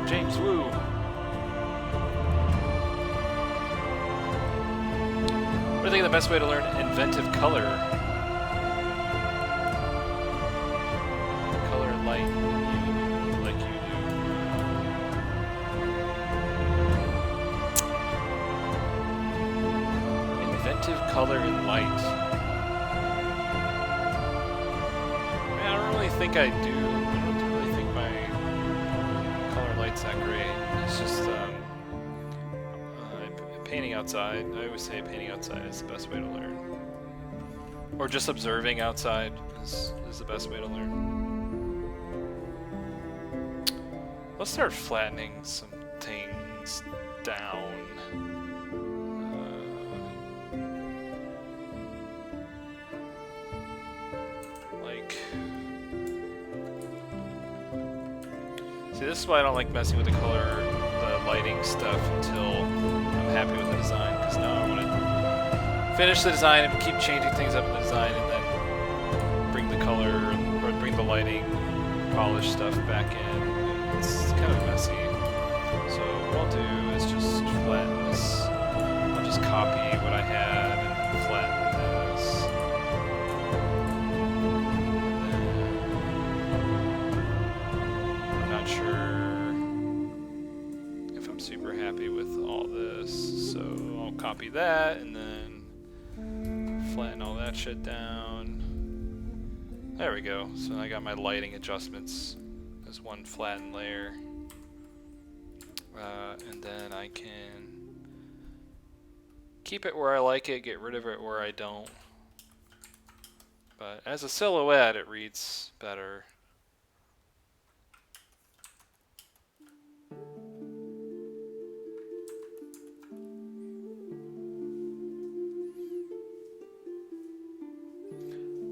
James Woo. What do you think the best way to learn inventive color? Color and light, like you do. Inventive color and light. I mean, I don't really think I do. It's not great. It's just painting outside. I always say painting outside is the best way to learn. Or just observing outside is the best way to learn. Let's start flattening some things down. See, this is why I don't like messing with the color, the lighting stuff until I'm happy with the design, because now I want to finish the design and keep changing things up in the design and then bring the color or bring the lighting, polish stuff back in. It's kind of messy. So what I'll do is just flatten this. I'll just copy what I had and flatten this. Sure if I'm super happy with all this, so I'll copy that and then flatten all that shit down. There we go. So I got my lighting adjustments as one flattened layer, and then I can keep it where I like it, get rid of it where I don't. But as a silhouette, it reads better.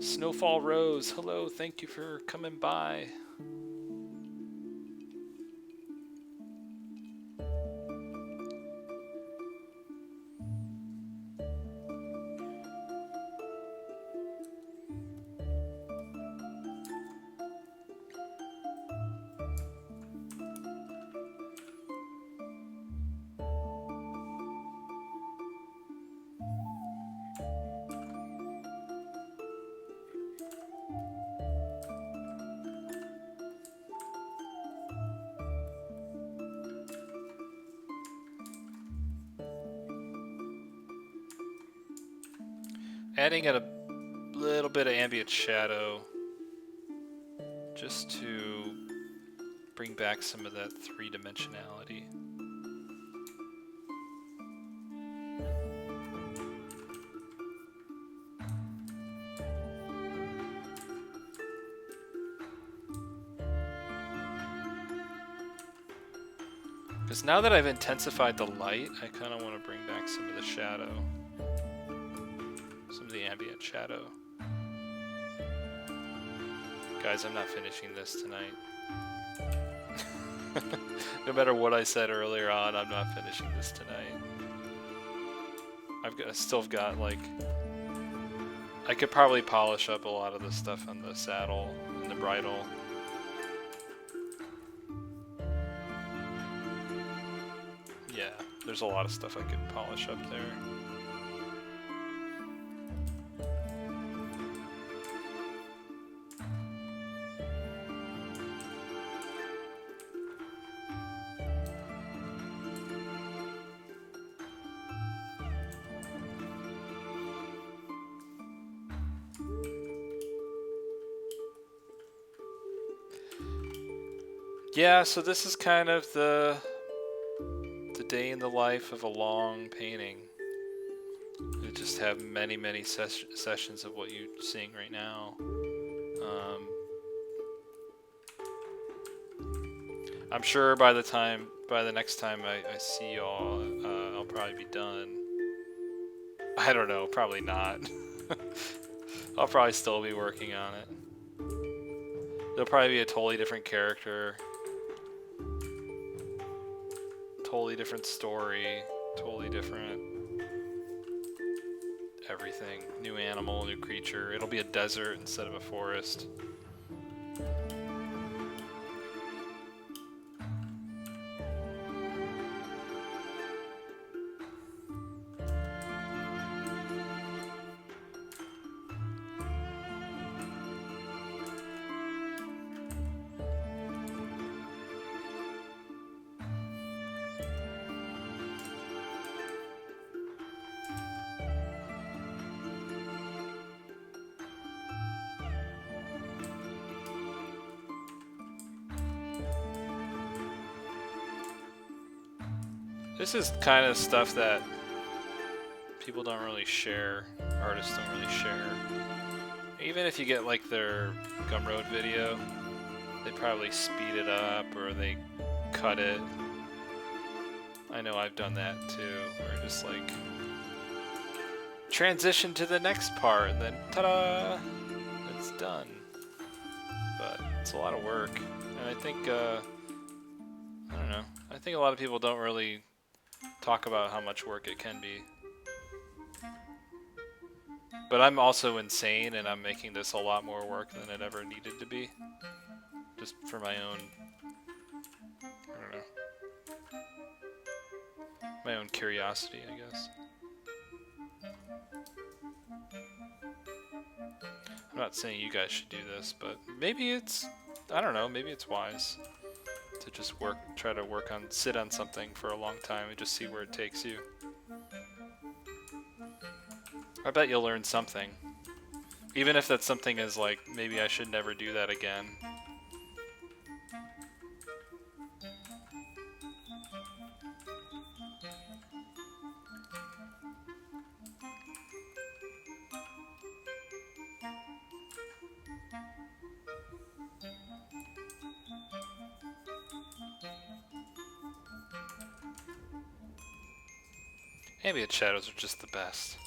Snowfall Rose, hello, thank you for coming by. adding a little bit of ambient shadow just to bring back some of that three-dimensionality. Because now that I've intensified the light, I kind of want to bring back some of the shadow. Some of the ambient shadow. Guys, I'm not finishing this tonight. No matter what I said earlier on, I'm not finishing this tonight. I still got, like... I could probably polish up a lot of the stuff on the saddle and the bridle. Yeah, there's a lot of stuff I could polish up there. Yeah, so this is kind of the day in the life of a long painting. You just have many, many sessions of what you're seeing right now. I'm sure by the next time I see y'all, I'll probably be done. I don't know, probably not. I'll probably still be working on it. There'll probably be a totally different character. Totally different story, totally different everything. New animal, new creature. It'll be a desert instead of a forest. This is kind of stuff that people don't really share, artists don't really share. Even if you get like their Gumroad video, they probably speed it up or they cut it. I know I've done that too, where just like transition to the next part and then ta-da, it's done. But it's a lot of work, and I think I don't know. I think a lot of people don't really talk about how much work it can be. But I'm also insane, and I'm making this a lot more work than it ever needed to be. Just for my own, I don't know, my own curiosity, I guess. I'm not saying you guys should do this, but maybe it's, I don't know, maybe it's wise to just try to sit on something for a long time and just see where it takes you. I bet you'll learn something. Even if that something is like, maybe I should never do that again. Ambient shadows are just the best.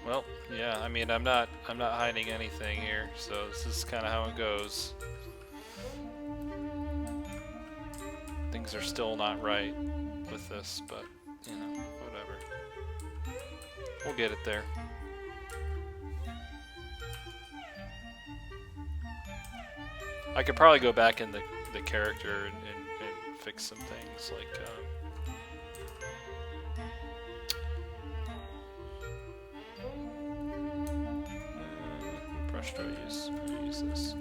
Well, yeah, I mean, I'm not hiding anything here, so this is kind of how it goes. Things are still not right with this, but, you know, whatever. We'll get it there. I could probably go back in the character and fix some things, like, brush do I use? I'm gonna use this.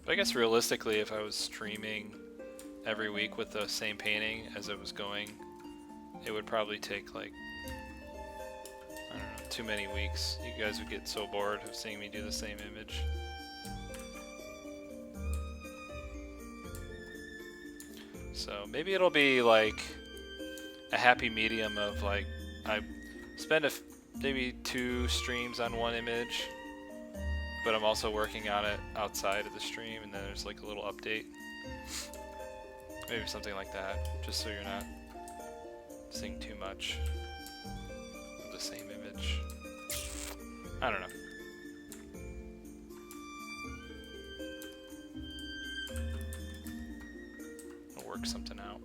But I guess realistically, if I was streaming every week with the same painting as it was going, it would probably take like, I don't know, too many weeks. You guys would get so bored of seeing me do the same image. So maybe it'll be like a happy medium of like, I spend maybe 2 streams on one image, but I'm also working on it outside of the stream, and then there's like a little update. Maybe something like that, just so you're not seeing too much of the same image. I don't know. I'll work something out.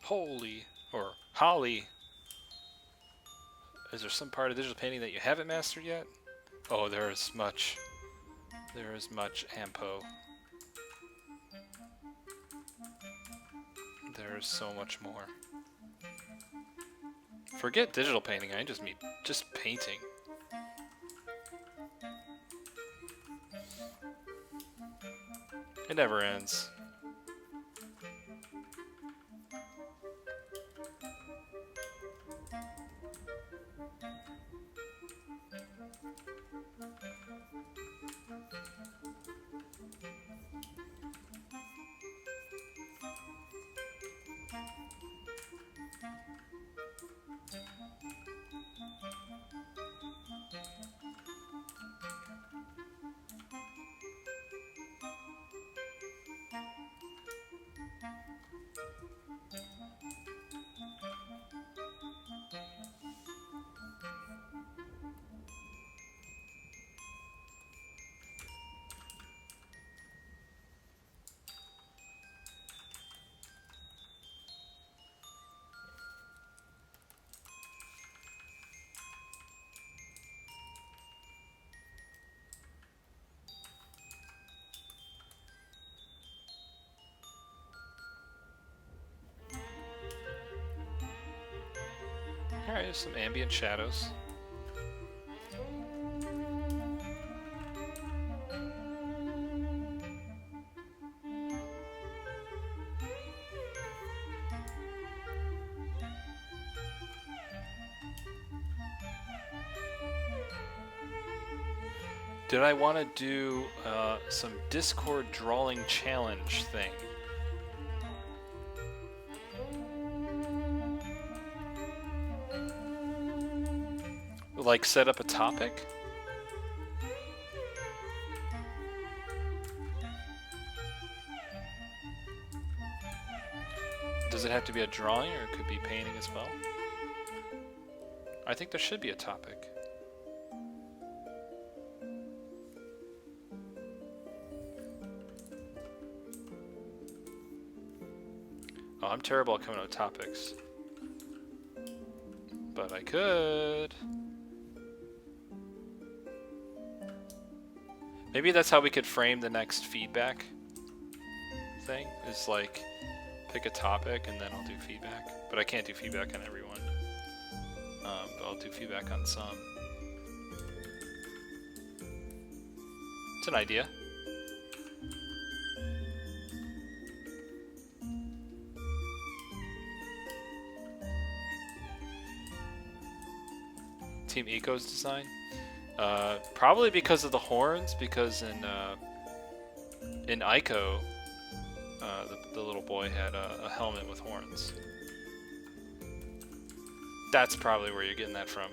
Holy, or Holly. Is there some part of digital painting that you haven't mastered yet? Oh, there is much ampo. There is so much more. Forget digital painting, I just mean just painting. It never ends. Alright, there's some ambient shadows. Did I want to do some Discord drawing challenge thing? Like set up a topic? Does it have to be a drawing, or it could be painting as well? I think there should be a topic. Oh, I'm terrible at coming up with topics. But I could. Maybe that's how we could frame the next feedback thing. Is like, pick a topic and then I'll do feedback. But I can't do feedback on everyone. But I'll do feedback on some. It's an idea. Team Eco's design? Probably because of the horns, because in Ico, the little boy had a helmet with horns. That's probably where you're getting that from.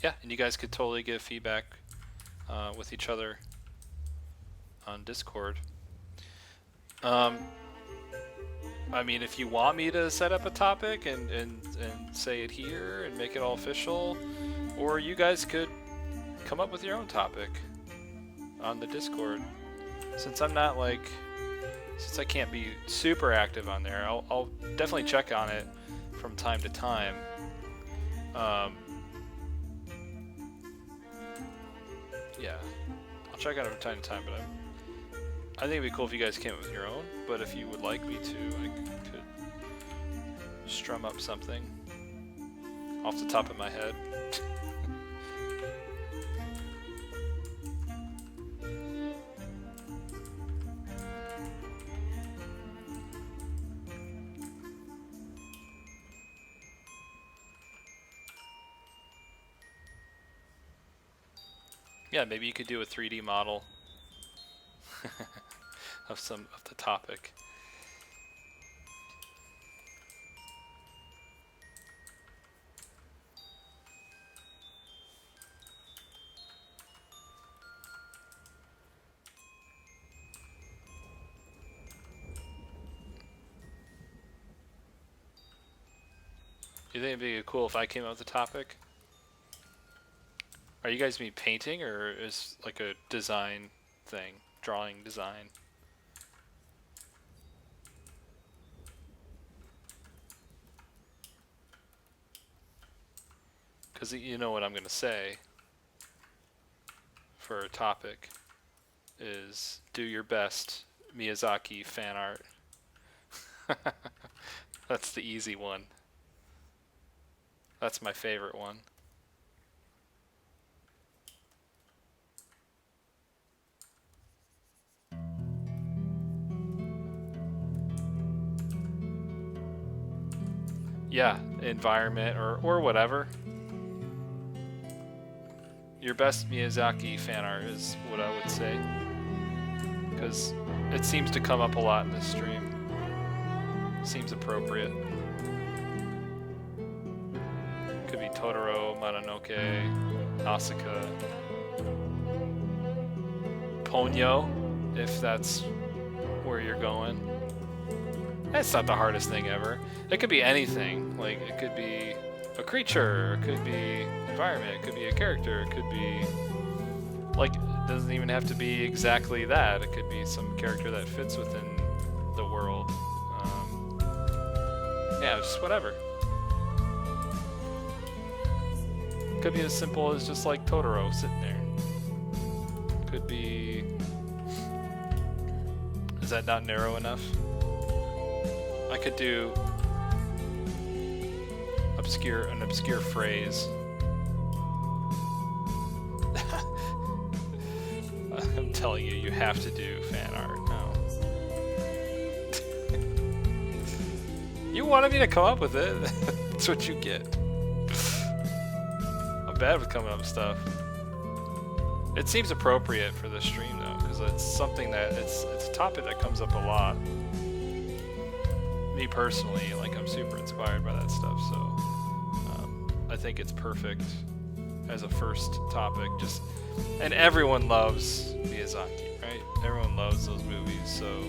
Yeah, and you guys could totally give feedback with each other on Discord. I mean, if you want me to set up a topic and say it here and make it all official, or you guys could come up with your own topic on the Discord. Since I'm not like, since I can't be super active on there, I'll definitely check on it from time to time. Yeah, I'll check on it from time to time, but I think it'd be cool if you guys came up with your own, but if you would like me to, I could strum up something off the top of my head. Yeah, maybe you could do a 3D model of the topic. You think it'd be cool if I came up with a topic? Are you guys mean painting, or is like a design thing, drawing design? Because you know what I'm going to say for a topic is do your best Miyazaki fan art. That's the easy one. That's my favorite one. Yeah, environment or whatever. Your best Miyazaki fan art is what I would say, because it seems to come up a lot in this stream. Seems appropriate. Could be Totoro, Mononoke, Asuka, Ponyo, if that's where you're going. That's not the hardest thing ever. It could be anything. Like, it could be a creature, it could be environment, it could be a character, it could be, like, it doesn't even have to be exactly that. It could be some character that fits within the world. Yeah, just whatever. Could be as simple as just like Totoro sitting there. Could be... Is that not narrow enough? I could do an obscure phrase. I'm telling you, you have to do fan art now. You wanted me to come up with it. That's what you get. I'm bad with coming up with stuff. It seems appropriate for this stream though, because it's something that it's a topic that comes up a lot. me personally, like I'm super inspired by that stuff. So I think it's perfect as a first topic. And everyone loves Miyazaki, right? Everyone loves those movies, so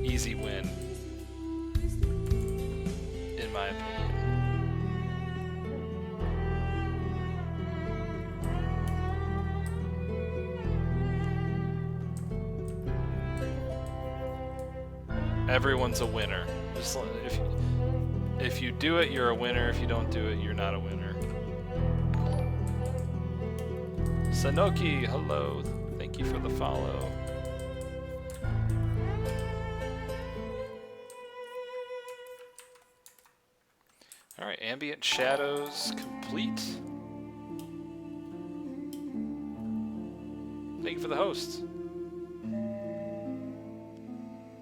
easy win, in my opinion. Everyone's a winner. Just if you do it, you're a winner. If you don't do it, you're not a winner. Sanoki, hello. Thank you for the follow. Alright, ambient shadows complete. Thank you for the host.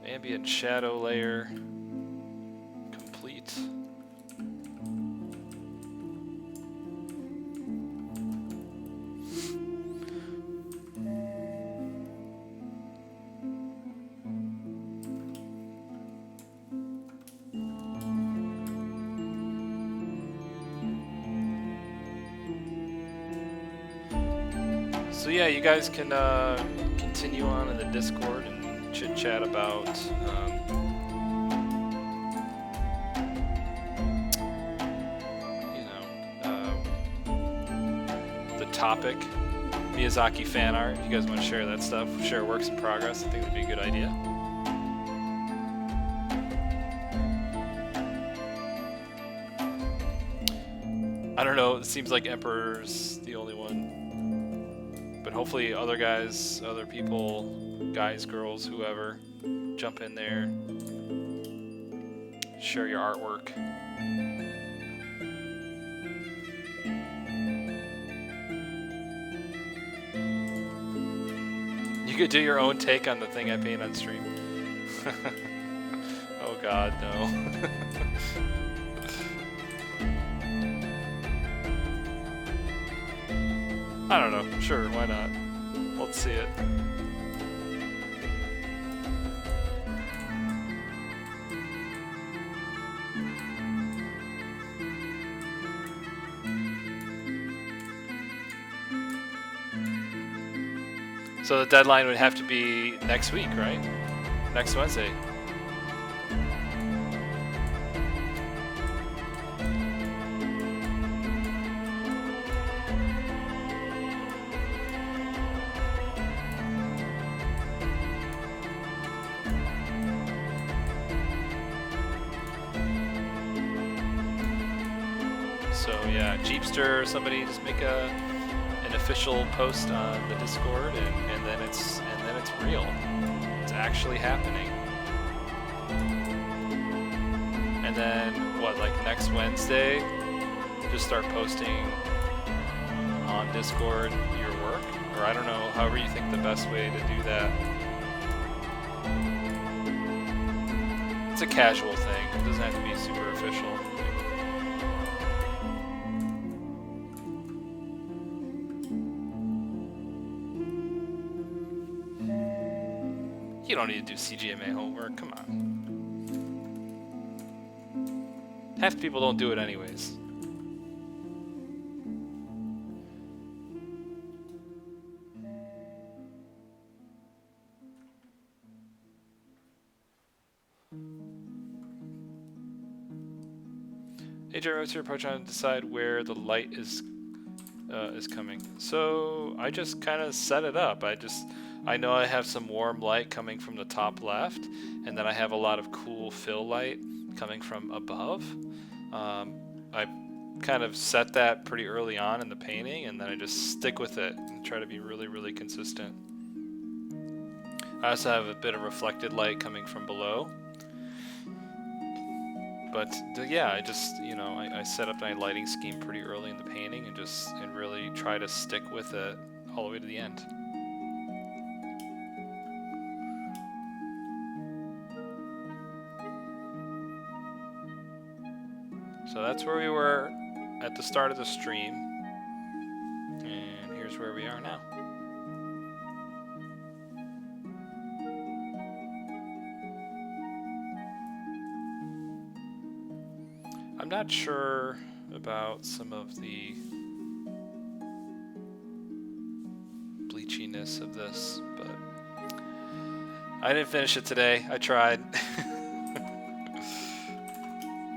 Ambient shadow layer complete. So yeah, you guys can continue on in the Discord and chit chat about the topic, Miyazaki fan art. If you guys want to share that stuff, share works in progress, I think that'd be a good idea. I don't know, it seems like Emperor's the only one. But hopefully other guys, other people, guys, girls, whoever, jump in there, share your artwork. You could do your own take on the thing I paint on stream. Oh god, no. I don't know. Sure, why not? Let's see it. So the deadline would have to be next week, right? Next Wednesday. So yeah, Jeepster or somebody just make an official post on the Discord, and then it's real. It's actually happening. And then what, like next Wednesday, just start posting on Discord your work, or I don't know, however you think the best way to do that. It's a casual thing. It doesn't have to be super official. You don't need to do CGMA homework, come on. Half the people don't do it anyways. AJ, what's your approach on to decide where the light is coming? So I just kind of set it up. I know I have some warm light coming from the top left, and then I have a lot of cool fill light coming from above. I kind of set that pretty early on in the painting, and then I just stick with it and try to be really, really consistent. I also have a bit of reflected light coming from below. But yeah, I just, I set up my lighting scheme pretty early in the painting and really try to stick with it all the way to the end. So that's where we were at the start of the stream, and here's where we are now. I'm not sure about some of the bleachiness of this, but I didn't finish it today. I tried.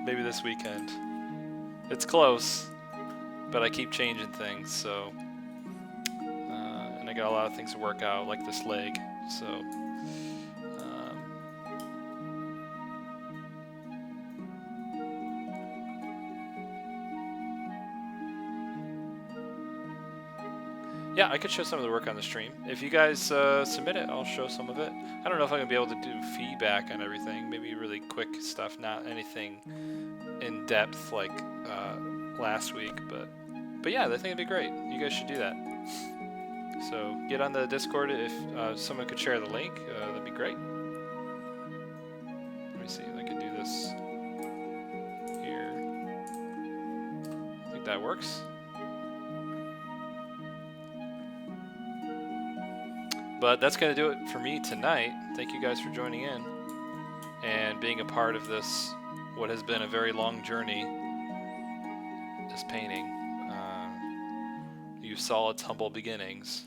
Maybe this weekend. It's close, but I keep changing things, so and I got a lot of things to work out, like this leg, so yeah, I could show some of the work on the stream. If you guys submit it, I'll show some of it. I don't know if I'm going to be able to do feedback on everything. Maybe really quick stuff, not anything in depth like last week. But yeah, I think it'd be great. You guys should do that. So get on the Discord. If someone could share the link, that'd be great. Let me see if I can do this here. I think that works. But that's going to do it for me tonight. Thank you guys for joining in and being a part of this, what has been a very long journey, this painting. You saw its humble beginnings.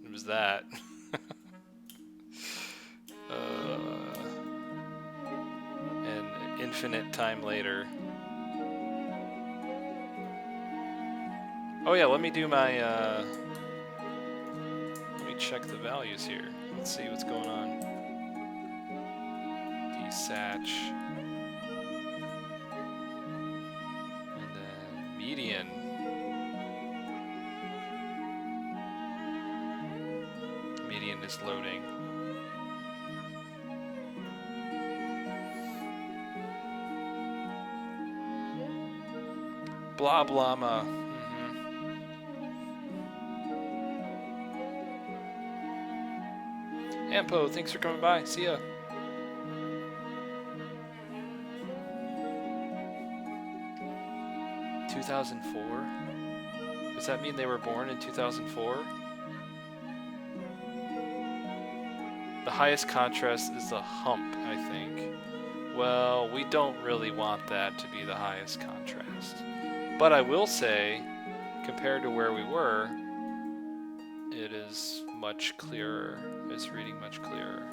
It was that. An infinite time later. Oh yeah, let me do my... check the values here. Let's see what's going on. Desatch. And then median. Median is loading. Blah blah ma. Ampo, thanks for coming by. See ya. (2004) Does that mean they were born in 2004? The highest contrast is the hump, I think. Well, we don't really want that to be the highest contrast. But I will say, compared to where we were, it is much clearer. It's reading much clearer.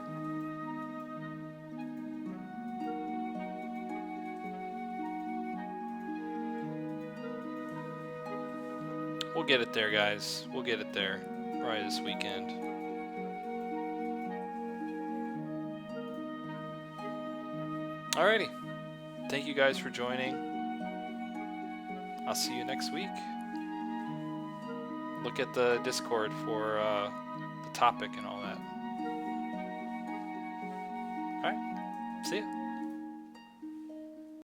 We'll get it there, guys. We'll get it there. Probably this weekend. Alrighty. Thank you guys for joining. I'll see you next week. Look at the Discord for the topic and all that. Alright, see ya.